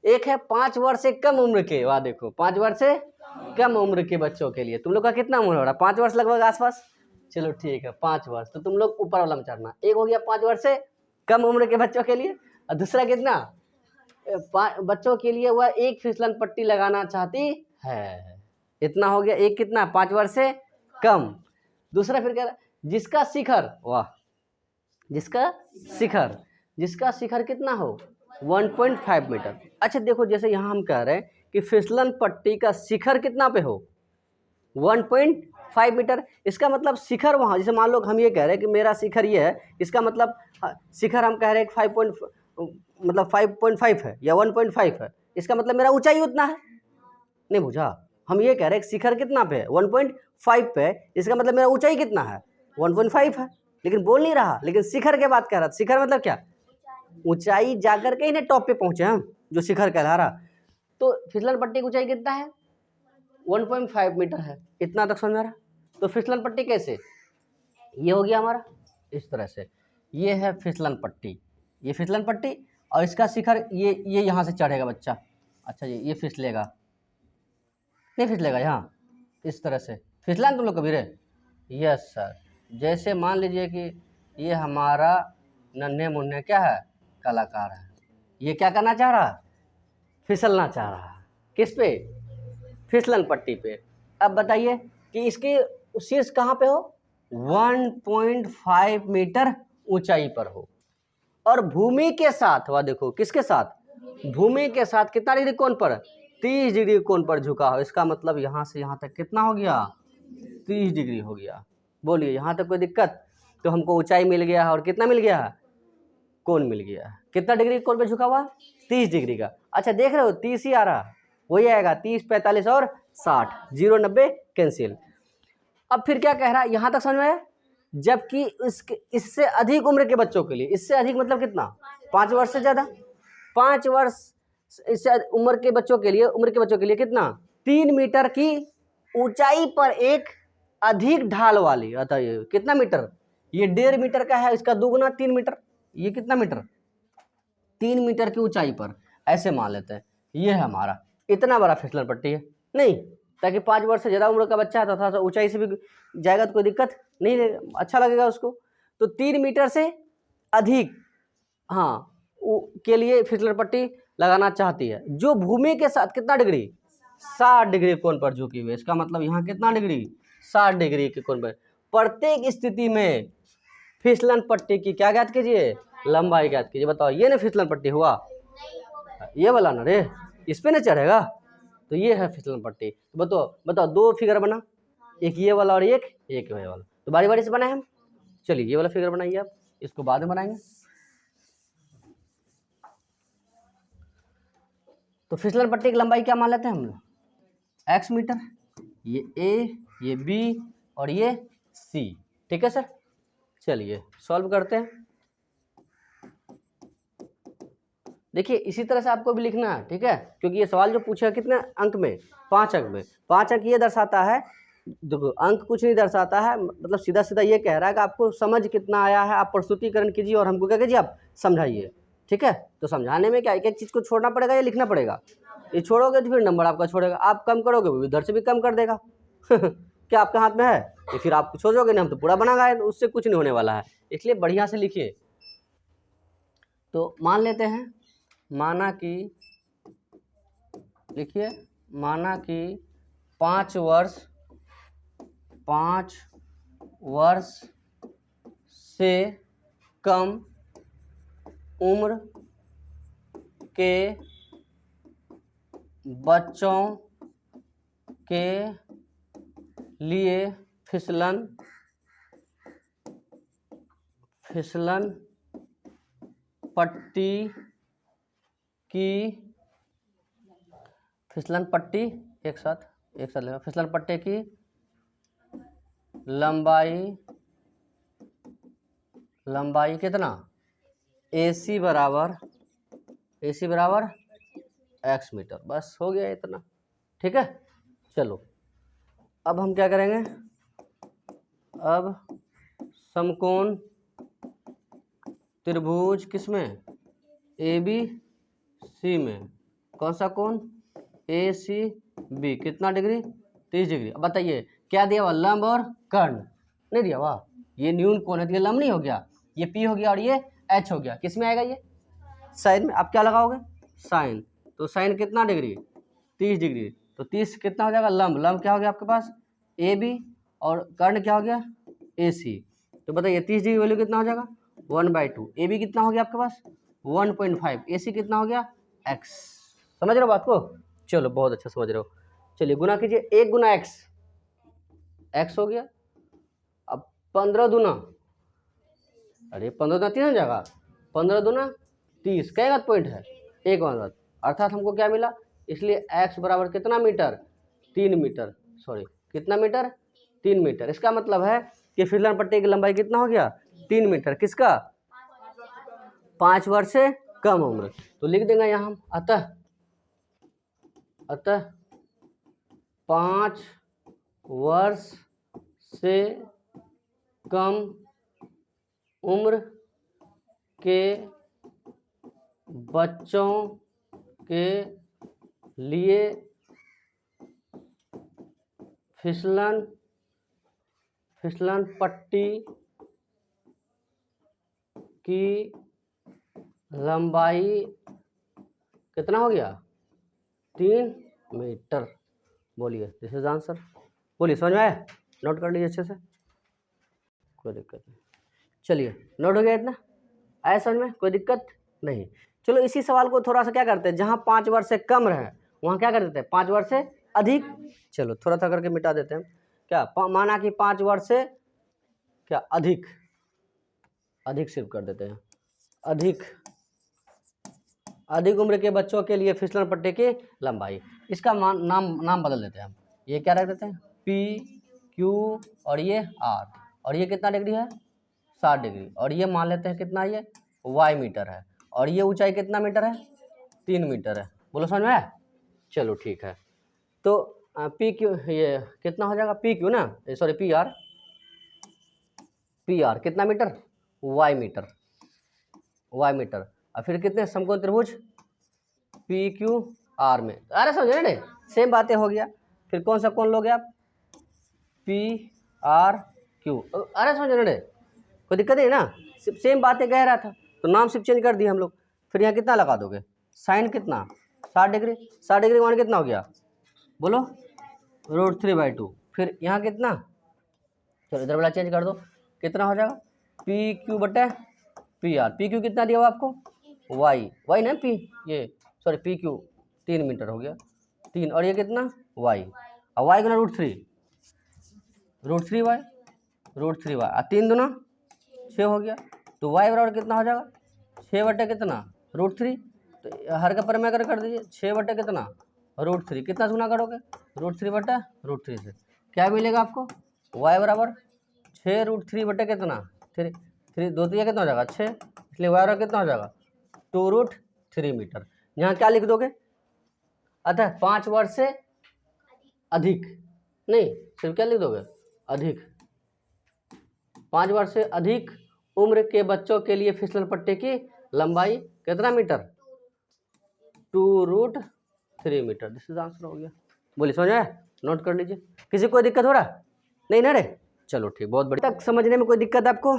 एक है 5 वर्ष से कम उम्र के, वाह देखो 5 वर्ष से कम उम्र के बच्चों के लिए। तुम लोग का कितना उम्र हो रहा है 5 वर्ष लगभग आसपास, चलो ठीक है 5 वर्ष, तो तुम लोग ऊपर वाला में चढ़ना। एक हो गया 5 वर्ष से कम उम्र के बच्चों के लिए, और दूसरा कितना बच्चों के लिए वह 1 फिसलन पट्टी लगाना चाहती है, इतना हो गया। एक कितना 5 वर्ष से कम, दूसरा फिर कह रहा जिसका शिखर, वाह जिसका शिखर कितना हो 1.5 मीटर। अच्छा देखो जैसे यहाँ हम कह रहे हैं कि फिसलन पट्टी का शिखर कितना पे हो 1.5 मीटर, इसका मतलब शिखर वहाँ, जैसे मान लो हम ये कह रहे हैं कि मेरा शिखर ये है, इसका मतलब शिखर हम कह रहे हैं 5.5 है या 1.5 है, इसका मतलब मेरा ऊंचाई उतना है, नहीं बुझा, हम ये कह रहे हैं शिखर कितना पे है 1.5 पे, इसका मतलब मेरा ऊंचाई कितना है 1.5 है, लेकिन बोल नहीं रहा, लेकिन शिखर के बात कह रहा। शिखर मतलब क्या, ऊंचाई जाकर के ही टॉप पे पहुंचे हम, जो शिखर कहला रहा। तो फिसलन पट्टी की ऊंचाई कितना है 1.5 मीटर है, इतना तक समझ रहा। तो फिसलन पट्टी कैसे, ये हो गया हमारा इस तरह से, ये है फिसलन पट्टी, ये फिसलन पट्टी, और इसका शिखर ये यहाँ से चढ़ेगा बच्चा, अच्छा ये फिसलेगा, नहीं फिसलेगा यहाँ, इस तरह से फिसला तुम लोग कभी रे, यस सर। जैसे मान लीजिए कि ये हमारा नन्हे मुन्ने क्या है कलाकार है, ये क्या करना चाह रहा है फिसलना चाह रहा है, किस पे फिसलन पट्टी पे। अब बताइए कि इसके शीर्ष कहाँ पे हो 1.5 मीटर ऊंचाई पर हो, और भूमि के साथ, वह देखो किसके साथ भूमि के साथ कितना डिग्री कोण पर 30 डिग्री कोण पर झुका हो, इसका मतलब यहाँ से यहाँ तक कितना हो गया 30 डिग्री हो गया। बोलिए यहाँ तक कोई दिक्कत, तो हमको ऊंचाई मिल गया और कितना मिल गया कोण मिल गया। कितना डिग्री कोण पे झुका हुआ? 30 डिग्री का। अच्छा देख रहे हो 30 ही आ रहा, वही आएगा 30, 45 और 60, 0, 90 कैंसिल। अब फिर क्या कह रहा है, यहां तक समझ में आया? जबकि इससे अधिक उम्र के बच्चों के लिए, इससे अधिक मतलब कितना? 5 वर्ष से ज्यादा, 5 वर्ष इससे उम्र के बच्चों के लिए कितना? 3 मीटर की ऊंचाई पर एक अधिक ढाल वाली, अतः ये कितना मीटर? ये 1.5 मीटर का है, इसका दुगुना 3 मीटर। ये कितना मीटर? 3 मीटर की ऊंचाई पर, ऐसे मान लेते हैं। ये है हमारा इतना बड़ा फिसलन पट्टी है, नहीं ताकि 5 वर्ष से ज्यादा उम्र का बच्चा है तो थोड़ा सा ऊंचाई से भी जाएगा तो कोई दिक्कत नहीं, अच्छा लगेगा उसको। तो 3 मीटर से अधिक हाँ के लिए फिसलन पट्टी लगाना चाहती है, जो भूमि के साथ कितना डिग्री? 60 डिग्री कोण पर झुकी हुई है। इसका मतलब यहाँ कितना डिग्री? 60 डिग्री के कोण पर। प्रत्येक स्थिति में फिसलन पट्टी की क्या ज्ञात कीजिए? लंबाई ज्ञात कीजिए। बताओ ये ना फिसलन पट्टी हुआ, ये वाला ना रे, इस पे ना चढ़ेगा, तो ये है फिसलन पट्टी। तो बताओ 2 फिगर बना, एक ये वाला और एक ये वाला, तो बारी बारी से बनाए हम। चलिए ये वाला फिगर बनाइए आप, इसको बाद में बनाएंगे। तो फिसलन पट्टी की लंबाई क्या मान लेते हैं हम लोग? x metre. ये a, ये b और ये c, ठीक है सर। चलिए सॉल्व करते हैं। देखिए इसी तरह से आपको भी लिखना है, ठीक है, क्योंकि ये सवाल जो पूछा कितने अंक में? 5 अंक में। 5 अंक ये दर्शाता है, देखो अंक कुछ नहीं दर्शाता है, मतलब सीधा सीधा ये कह रहा है कि आपको समझ कितना आया है, आप प्रस्तुतिकरण कीजिए और हमको क्या कीजिए, आप समझाइए, ठीक है। तो समझाने में क्या एक एक चीज़ को छोड़ना पड़ेगा या लिखना पड़ेगा? ये छोड़ोगे तो फिर नंबर आपका छोड़ेगा, आप कम करोगे वो इधर से भी कम कर देगा क्या आपके हाथ में है? तो फिर आप छोड़ोगे नहीं, हम तो पूरा बना गए, उससे कुछ नहीं होने वाला है, इसलिए बढ़िया से लिखिए। तो मान लेते हैं, माना कि लिखिए, माना कि 5 वर्ष से कम उम्र के बच्चों के लिए फिसलन पट्टी एक साथ लेगा। फिसलन पट्टी की लंबाई कितना? AC बराबर x मीटर, बस हो गया इतना, ठीक है। चलो अब हम क्या करेंगे, अब समकोण त्रिभुज किसमें? ABC में। कौन सा कोण? ACB। कितना डिग्री? 30 डिग्री। अब बताइए क्या दिया हुआ? लंब और कर्ण नहीं दिया हुआ। ये न्यून कोण है तो ये लंब नहीं हो गया, ये P हो गया और ये H हो गया। किस में आएगा? ये साइन में। आप क्या लगाओगे? साइन। तो साइन कितना डिग्री? 30 डिग्री। तो 30 कितना हो जाएगा? लंब। लंब क्या हो गया आपके पास? AB और कर्ण क्या हो गया? AC। तो बताइए 30 डिग्री वैल्यू कितना हो जाएगा? 1/2। AB कितना हो गया आपके पास? 1.5। AC कितना हो गया? x। समझ रहे हो बात को? चलो बहुत अच्छा समझ रहे हो। चलिए गुना कीजिए, 1 गुना x हो गया। अब 15 दूना, अरे 15 दूना 30 हो जाएगा, 15 दूना 30, क्या पॉइंट है? 1 1, अर्थात हमको क्या मिला? इसलिए x बराबर कितना मीटर? 3 मीटर, सॉरी कितना मीटर? 3 मीटर। इसका मतलब है कि फिसलन पट्टी की लंबाई कितना हो गया? 3 मीटर। किसका? 5 वर्ष से कम उम्र। तो लिख देंगे यहाँ हम, अतः 5 वर्ष से कम उम्र के बच्चों के लिए फिसलन पट्टी की लंबाई कितना हो गया? 3 मीटर। बोलिए दिस इज आंसर। बोलिए समझ में आया? नोट कर लीजिए अच्छे से, कोई दिक्कत नहीं। चलिए नोट हो गया इतना? आया समझ में? कोई दिक्कत नहीं। चलो इसी सवाल को थोड़ा सा क्या करते हैं, जहाँ 5 वर्ष से कम रहे वहाँ क्या कर देते हैं? 5 वर्ष से अधिक। चलो थोड़ा सा करके मिटा देते हैं क्या, माना कि 5 वर्ष से क्या अधिक सिर्फ कर देते हैं, अधिक अधिक उम्र के बच्चों के लिए फिसलन पट्टे की लंबाई। इसका नाम बदल देते हैं हम। ये क्या रख देते हैं, पी क्यू और ये आर, और ये कितना डिग्री है 60 डिग्री, और ये मान लेते हैं कितना, ये वाई मीटर है, और ये ऊंचाई कितना मीटर है 3 मीटर है। बोलो समझ में आया? चलो ठीक है। तो पी क्यू ये कितना हो जाएगा, पी क्यू ना, सॉरी पी आर कितना मीटर, वाई मीटर, और फिर कितने समकोण त्रिभुज पी क्यू आर में। अरे समझे ना, सेम बातें हो गया। फिर कौन सा कोण लोगे आप, पी आर क्यू। अरे समझे ना, कोई दिक्कत नहीं ना, सेम बातें कह रहा था, तो नाम सिर्फ चेंज कर दिए हम लोग। फिर यहाँ कितना लगा दोगे, साइन कितना 60 डिग्री, 60 डिग्री मान कितना हो गया, बोलो √3/2। फिर यहाँ कितना, चलो इधर वाला चेंज कर दो, कितना हो जाएगा पी क्यू बटे पी आर। पी क्यू कितना दिया हुआ आपको, वाई ना पी, ये सॉरी पी क्यू 3 मीटर हो गया 3, और ये कितना वाई, और वाई गुना √3 वाई, और 3 दूना 6 हो गया। तो वाई बराबर कितना हो जाएगा 6 बटे कितना √3, तो हर का परिमेय कर दीजिए 6 बटे कितना √3, कितना गुना करोगे √3 बटे √3 से क्या मिलेगा आपको, वाई बराबर 6 √3 बटे कितना 3, 2 तो ये कितना हो जाएगा 6, इसलिए वाई बराबर कितना हो जाएगा 2√3 मीटर। यहाँ क्या लिख दोगे, अतः 5 वर्ष से अधिक, नहीं सिर्फ क्या लिख दोगे, अधिक 5 वर्ष से अधिक उम्र के बच्चों के लिए फिसलन पट्टे की लंबाई कितना metre, 2√3 metre. This is answer हो गया। बोलिए समझ आया, नोट कर लीजिए। किसी कोई दिक्कत हो रहा नहीं ना रे, चलो ठीक, बहुत बढ़िया। तक समझने में कोई दिक्कत आपको,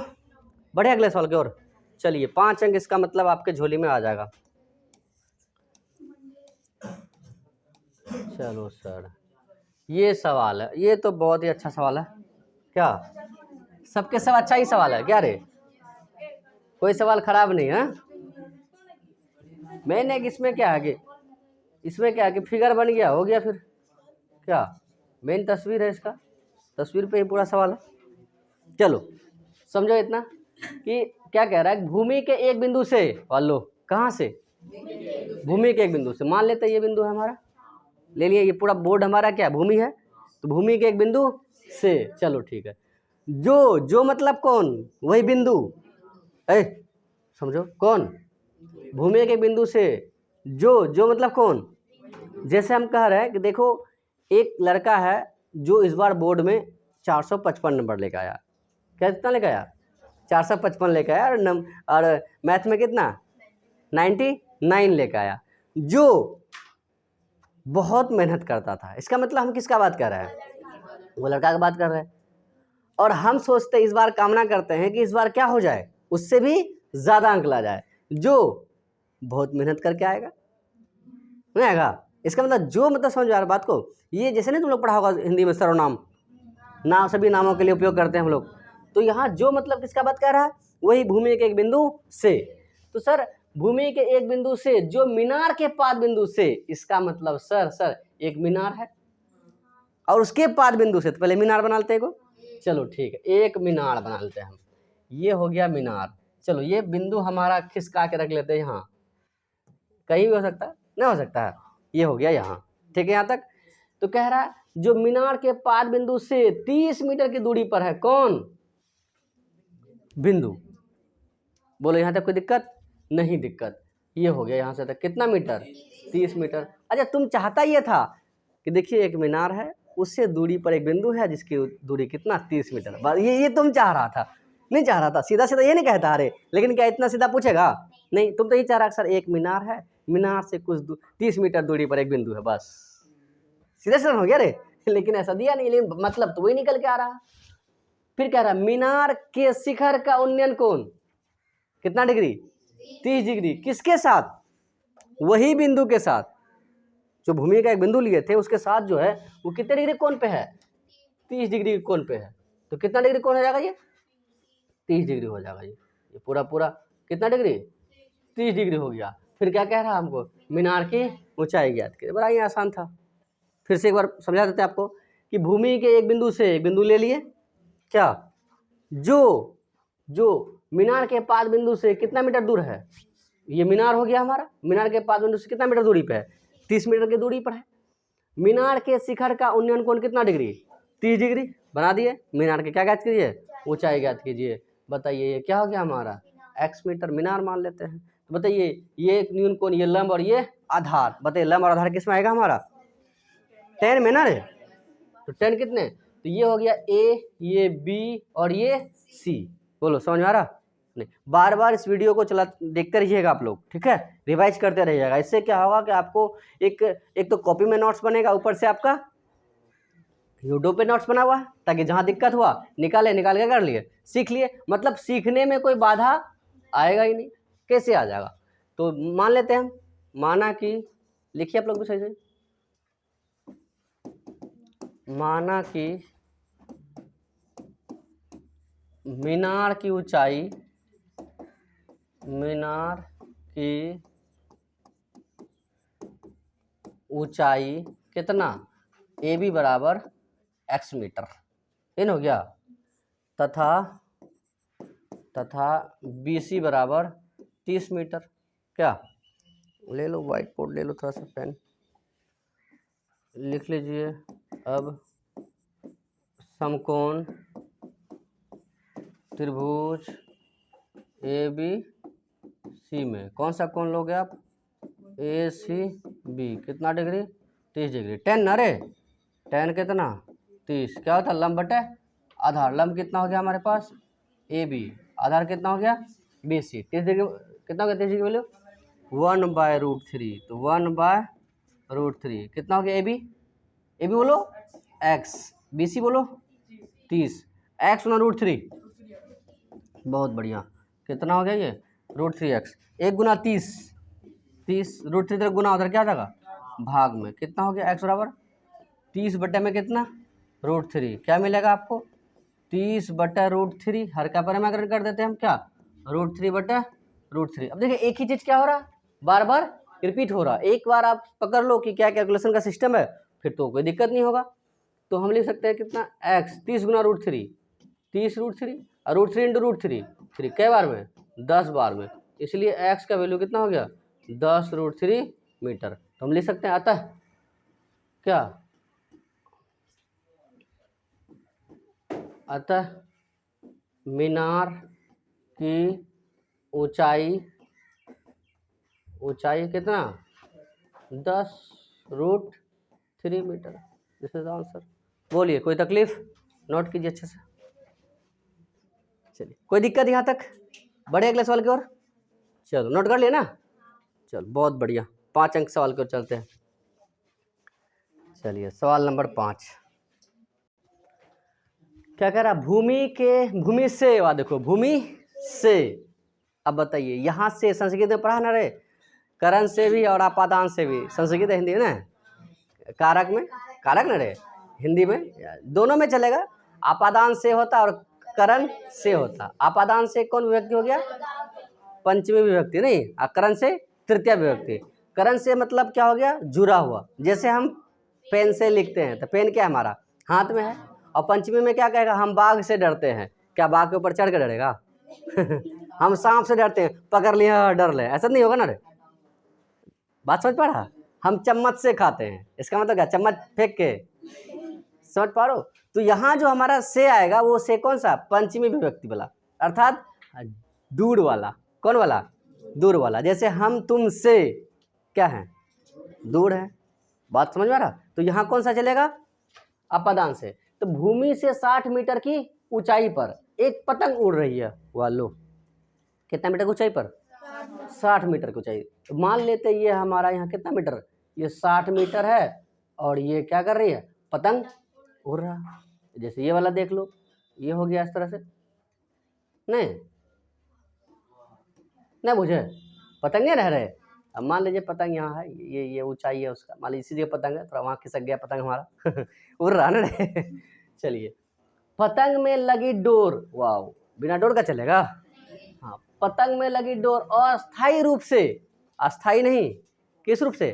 बढ़े अगले सवाल की ओर चलिए। 5 अंक इसका मतलब आपके झोली में आ जाएगा। चलो सर, ये सवाल है, ये तो बहुत ही अच्छा सवाल है। क्या सबके सब अच्छा ही सवाल है क्या रे, कोई सवाल खराब नहीं है। मैंने इसमें क्या है कि इसमें क्या है कि फिगर बन गया, हो गया, फिर क्या मेन तस्वीर है, इसका तस्वीर पे ही पूरा सवाल है। चलो समझो इतना कि क्या कह रहा है, भूमि के एक बिंदु से, वालो कहाँ से, भूमि के एक बिंदु से, मान लेते हैं ये बिंदु है हमारा, ले लिए, ये पूरा बोर्ड हमारा क्या भूमि है, तो भूमि के एक बिंदु से, चलो ठीक है, जो मतलब कौन, वही बिंदु, समझो कौन, भूमि के बिंदु से जो मतलब कौन। जैसे हम कह रहे हैं कि देखो एक लड़का है जो इस बार बोर्ड में 455 नंबर लेकर आया, क्या कितना लेकर आया 455 लेकर आया, और मैथ में कितना 99 लेकर आया, जो बहुत मेहनत करता था। इसका मतलब हम किसका बात कर रहे हैं, वो लड़का की बात कर रहे हैं। और हम सोचते इस बार कामना करते हैं कि इस बार क्या हो जाए, उससे भी ज़्यादा अंक ला जाए, जो बहुत मेहनत करके आएगा, नहीं आएगा। इसका मतलब जो मतलब समझ आ रहा बात को, ये जैसे नहीं तुम लोग पढ़ा होगा हिंदी में सर्वनाम, नाम सभी नामों के लिए उपयोग करते हैं हम लोग, तो यहाँ जो मतलब किसका बात कर रहा है, वही भूमि के एक बिंदु से। तो सर भूमि के एक बिंदु से जो मीनार के पाद बिंदु से, इसका मतलब सर एक मीनार है और उसके पाद बिंदु से, तो पहले मीनार बना लेते हैं को, चलो ठीक है, एक मीनार बना लेते हैं हम, ये हो गया मीनार। चलो ये बिंदु हमारा खिसका के रख लेते हैं, यहाँ कहीं भी हो सकता है, नहीं हो सकता है, ये हो गया यहाँ, ठीक है यहाँ तक। तो कह रहा है जो मीनार के पाद बिंदु से 30 मीटर की दूरी पर है, कौन बिंदु, बोलो यहाँ तक कोई दिक्कत नहीं, दिक्कत, ये हो गया यहाँ से तक कितना मीटर 30 मीटर। अच्छा तुम चाहता ये था कि देखिए एक मीनार है, उससे दूरी पर एक बिंदु है जिसकी दूरी कितना 30 मीटर, ये तुम चाह रहा था, नहीं चाह रहा था, सीधा सीधा ये नहीं कहता अरे, लेकिन क्या इतना सीधा पूछेगा नहीं, तुम तो ये चाह रहा सर एक मीनार है, मीनार से कुछ 30 मीटर दूरी पर एक बिंदु है, बस सीधा सीधा हो गया रे, लेकिन ऐसा दिया नहीं, लेकिन मतलब तो वही निकल के आ रहा। फिर कह रहा मीनार के शिखर का उन्नयन कोण कितना डिग्री 30 डिग्री, किसके साथ, वही बिंदु के साथ, जो भूमि का एक बिंदु लिए थे उसके साथ जो है वो कितने डिग्री कोण पे है, 30 डिग्री कोण पे है। तो कितना डिग्री कोण हो जाएगा ये 30 डिग्री हो जाएगा, ये पूरा कितना डिग्री 30 डिग्री हो गया। फिर क्या कह रहा हमको, मीनार की ऊंचाई ज्ञात करें, बड़ा ही आसान था। फिर से एक बार समझा देते हैं आपको कि भूमि के एक बिंदु से एक बिंदु ले लिए, क्या जो मीनार के पाद बिंदु से कितना मीटर दूर है? ये मीनार हो गया हमारा, मीनार के पाद बिंदु से कितना मीटर दूरी पे है? 30 मीटर की दूरी पर है। मीनार के शिखर का उन्नयन कोण कितना डिग्री? 30 डिग्री। बना दिए। मीनार के क्या ज्ञात कीजिए? ऊंचाई ज्ञात कीजिए। बताइए ये क्या हो गया हमारा? x मीटर मीनार मान लेते हैं। तो बताइए ये न्यून कोण, ये लंब और ये आधार, बताइए लंब और आधार किस में आएगा हमारा? 10 में ना रे। तो 10 कितने? तो ये हो गया a, ये b और ये c। बोलो समझ में आ रहा? नहीं, बार बार इस वीडियो को चला देखते रहिएगा आप लोग, ठीक है, रिवाइज करते रहिएगा। इससे क्या होगा कि आपको एक तो कॉपी में नोट्स बनेगा, ऊपर से आपका यूट्यूब पे नोट्स बना हुआ, ताकि जहाँ दिक्कत हुआ निकाल के कर लिए, सीख लिए। मतलब सीखने में कोई बाधा आएगा ही नहीं, कैसे आ जाएगा? तो मान लेते हैं हम, माना कि, लिखिए आप लोग भी सही से, माना कि मीनार की ऊंचाई, मीनार की ऊंचाई कितना? ए बी बराबर x मीटर, इन हो गया, तथा बी सी बराबर 30 मीटर। क्या? ले लो व्हाइट बोर्ड, ले लो थोड़ा सा पेन, लिख लीजिए। अब समकोण त्रिभुज ए बी सी में कौन सा कोण लोगे आप? ए सी बी कितना डिग्री? 30 डिग्री। 10 ना रे, 10 कितना? 30। क्या होता है? लंब बटे आधार। लंब कितना हो गया हमारे पास? A B. आधार कितना हो गया? B C. 30 डिग्री कितना हो गया? 30 डिग्री वैल्यू 1/√3। तो 1/√3 कितना हो गया? ए बी बोलो x, बी सी बोलो 30, x गुना √3। बहुत बढ़िया। कितना हो गया ये? √3x। 1 गुना 30, √3 तक गुना उधर क्या जाएगा? भाग में। कितना हो गया? x बराबर 30 बटे में कितना? √3। क्या मिलेगा आपको? 30 बटा √3। हर का परिमाण कर देते हैं हम, क्या? √3 बटा √3। अब देखिए एक ही चीज क्या हो रहा, बार बार रिपीट हो रहा। एक बार आप पकड़ लो कि क्या कैलकुलेशन का सिस्टम है, फिर तो कोई दिक्कत नहीं होगा। तो हम लिख सकते हैं कितना? x 30 गुना √3, 30 √3 और √3 इंटू √3, 3 कै बार में? 10 बार में। इसलिए x का वैल्यू कितना हो गया? 10√3 मीटर। तो हम लिख सकते हैं अतः क्या? अतः मीनार की ऊंचाई कितना? 10√3 मीटर। This is answer. बोलिए कोई तकलीफ? नोट कीजिए अच्छे से। चलिए कोई दिक्कत यहाँ तक? बढ़े अगले सवाल की ओर। चलो नोट कर लिया ना? चलो बहुत बढ़िया। 5 अंक सवाल की ओर चलते हैं। चलिए सवाल नंबर 5 क्या कह रहा? भूमि से, वाह देखो, भूमि से। अब बताइए यहाँ से संस्कृत में पढ़ा ना रे, करण से भी और आपादान से भी। संस्कृत हिंदी है ना, कारक में, कारक ना रे, हिंदी में दोनों में चलेगा। आपादान से होता और करण से होता। आपादान से कौन विभक्ति हो गया? पंचमी विभक्ति नहीं, करण से तृतीय विभक्ति। करण से मतलब क्या हो गया? जुड़ा हुआ। जैसे हम पेन से लिखते हैं तो पेन क्या हमारा? हाथ में है। और पंचमी में क्या कहेगा? हम बाघ से डरते हैं। क्या बाघ के ऊपर चढ़ के डरेगा? हम सांप से डरते हैं, पकड़ लिया डर ले, ऐसा नहीं होगा ना रे। बात समझ पा रहा? हम चम्मच से खाते हैं, इसका मतलब क्या? चम्मच फेंक के। समझ पा रहे हो? तो यहाँ जो हमारा से आएगा वो से कौन सा? पंचमी विभक्ति वाला, अर्थात दूर वाला। कौन वाला? दूर वाला। जैसे हम तुम से क्या है? दूर है। बात समझ में आ रहा? तो यहाँ कौन सा चलेगा? अपादान से। तो भूमि से 60 मीटर की ऊंचाई पर एक पतंग उड़ रही है। वालो कितना मीटर की ऊंचाई पर? 60 मीटर की ऊंचाई। तो मान लेते ये हमारा यहाँ कितना मीटर? ये 60 मीटर है और ये क्या कर रही है? पतंग उड़ रहा। जैसे ये वाला देख लो, ये हो गया इस तरह से। नहीं बुझे? पतंगे रह रहे। अब मान लीजिए पतंग यहाँ है, ये ऊंचाई है उसका, मान लीजिए इसी जगह पतंग है, थोड़ा वहाँ खिसक गया पतंग हमारा उड़ रहा ना रे। चलिए, पतंग में लगी डोर, वाह, बिना डोर का चलेगा? हाँ, पतंग में लगी डोर अस्थायी रूप से, अस्थायी नहीं, किस रूप से?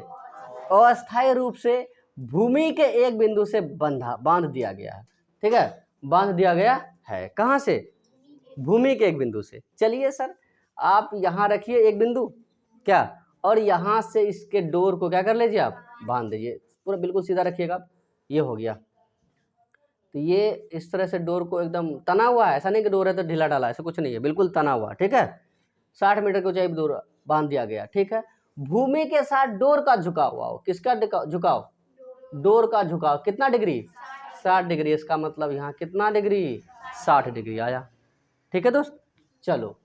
अस्थायी रूप से भूमि के एक बिंदु से बांध दिया गया है। ठीक है, बांध दिया गया है। कहाँ से? भूमि के एक बिंदु से। चलिए सर आप यहाँ रखिए एक बिंदु क्या, और यहाँ से इसके डोर को क्या कर लीजिए आप, बांध दीजिए, पूरा बिल्कुल सीधा रखिएगा आप। ये हो गया, तो ये इस तरह से डोर को एकदम तना हुआ है, ऐसा नहीं कि डोर है तो ढीला डाला, ऐसा कुछ नहीं है, बिल्कुल तना हुआ, ठीक है। 60 मीटर की ऊंचाई डोर बांध दिया गया, ठीक है। भूमि के साथ डोर का झुकाव हुआ, किसका झुकाव, डोर का झुकाव कितना डिग्री, 60 डिग्री। इसका मतलब यहाँ कितना डिग्री, 60 डिग्री आया, ठीक है दोस्त। चलो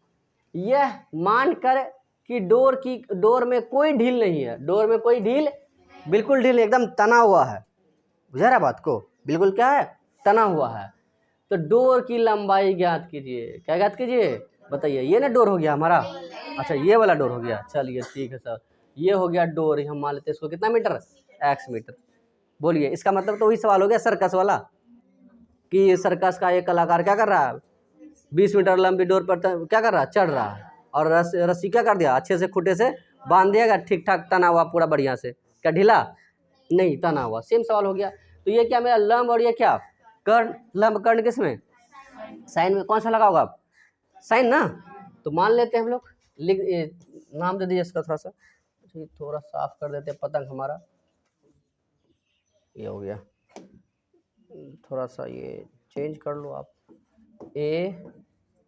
यह मानकर कि डोर में कोई ढील नहीं है, डोर में कोई ढील, बिल्कुल ढील एकदम तना हुआ है, बुझा रहा बात को, बिल्कुल क्या है, तना हुआ है। तो डोर की लंबाई ज्ञात कीजिए, क्या ज्ञात कीजिए बताइए। ये ना डोर हो गया हमारा, अच्छा ये वाला डोर हो गया, चलिए ठीक है सर, ये हो गया डोर, हम मान लेते हैं इसको कितना मीटर, x मीटर। बोलिए इसका मतलब तो वही सवाल हो गया सर्कस वाला, कि सर्कस का एक कलाकार क्या कर रहा है, 20 मीटर लंबी डोर पर क्या कर रहा है, चढ़ रहा है, और रस्सी क्या कर दिया, अच्छे से खूंटे से बांध दिया, ठीक ठाक तना हुआ पूरा बढ़िया से, क्या ढीला नहीं, तना हुआ। सेम सवाल हो गया। तो ये क्या मेरा लंब और ये क्या कर्ण, लंब कर्ण किस में, साइन में, कौन सा लगा होगा आप, साइन ना। तो मान लेते हैं हम लोग, लिख नाम दे दीजिए इसका, थोड़ा साफ कर देते हैं पतंग हमारा, ये हो गया, थोड़ा सा ये चेंज कर लो आप, ए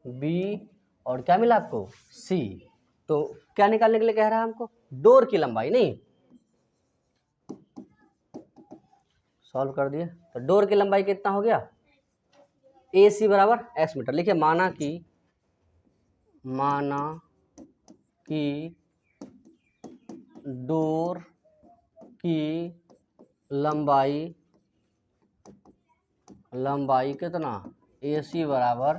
बी और क्या मिला आपको, सी। तो क्या निकालने के लिए कह रहा है हमको, डोर की लंबाई, नहीं सॉल्व कर दिए। तो डोर की लंबाई कितना हो गया, ए सी बराबर x मीटर। लिखिए माना कि डोर की लंबाई कितना, ए सी बराबर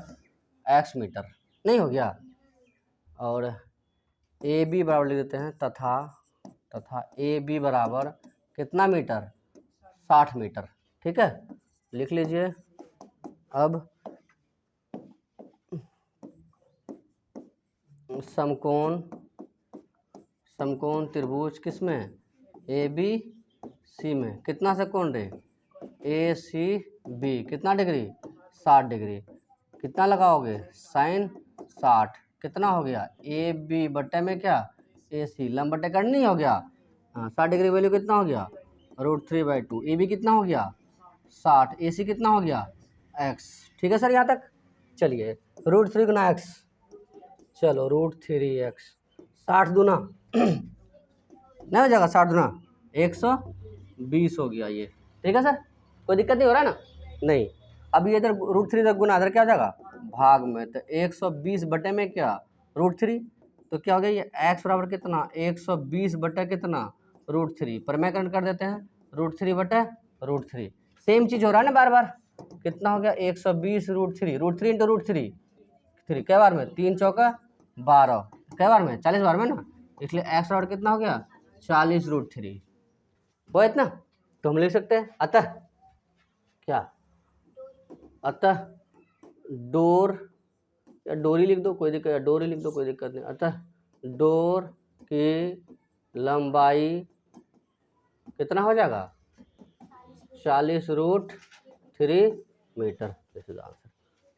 x मीटर, नहीं हो गया। और ए बी बराबर लिख देते हैं, तथा ए बी बराबर कितना मीटर, 60 मीटर, ठीक है, लिख लीजिए। अब समकोण त्रिभुज किस में, ए बी सी में, कितना से कोण रे, ए सी बी, कितना डिग्री, 60 डिग्री, कितना लगाओगे, साइन 60, कितना हो गया, ए बी बट्टे में क्या, ए सी, लंब बट्टे कर्ण नहीं हो गया, हाँ 60 डिग्री वैल्यू कितना हो गया, √3/2, ए बी कितना हो गया 60, ए सी कितना हो गया x, ठीक है सर यहाँ तक। चलिए √3 गुना x, चलो √3x, 60 दूना नहीं हो जाएगा, 60 दूना 120 हो गया ये, ठीक है सर, कोई दिक्कत नहीं हो रहा है ना, नहीं। अब ये इधर √3 तक गुना, इधर क्या हो जाएगा भाग में, तो 120 बटे में क्या √3, तो क्या हो गया ये x बराबर कितना, 120 बटे कितना √3, परमेकरण कर देते हैं, √3 बटे √3, सेम चीज हो रहा है ना बार बार, कितना हो गया 120 √3 इंटू √3, क्या बार में, 3 चौका 12, क्या बार में 40 बार में ना, इसलिए x बराबर कितना हो गया 40 √3, वो इतना। तो हम लिख सकते हैं अतः क्या, अतः डोर, या डोरी लिख दो कोई दिक्कत, डोरी लिख दो कोई दिक्कत नहीं, अतः डोर की लंबाई कितना हो जाएगा 40 √3 मीटर। This is answer.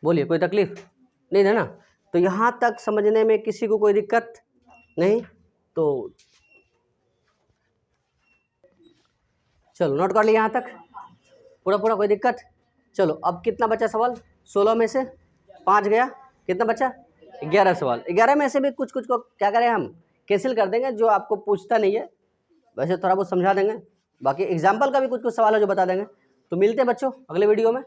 बोलिए कोई तकलीफ नहीं है ना, तो यहाँ तक समझने में किसी को कोई दिक्कत नहीं, तो चलो नोट कर लिया यहाँ तक पूरा कोई दिक्कत। चलो अब कितना बचा सवाल, 16 में से 5 गया, कितना बचा 11 सवाल, 11 में से भी कुछ को क्या करें हम कैंसिल कर देंगे, जो आपको पूछता नहीं है वैसे थोड़ा बहुत समझा देंगे, बाकी एग्जाम्पल का भी कुछ सवाल है जो बता देंगे। तो मिलते हैं बच्चों अगले वीडियो में।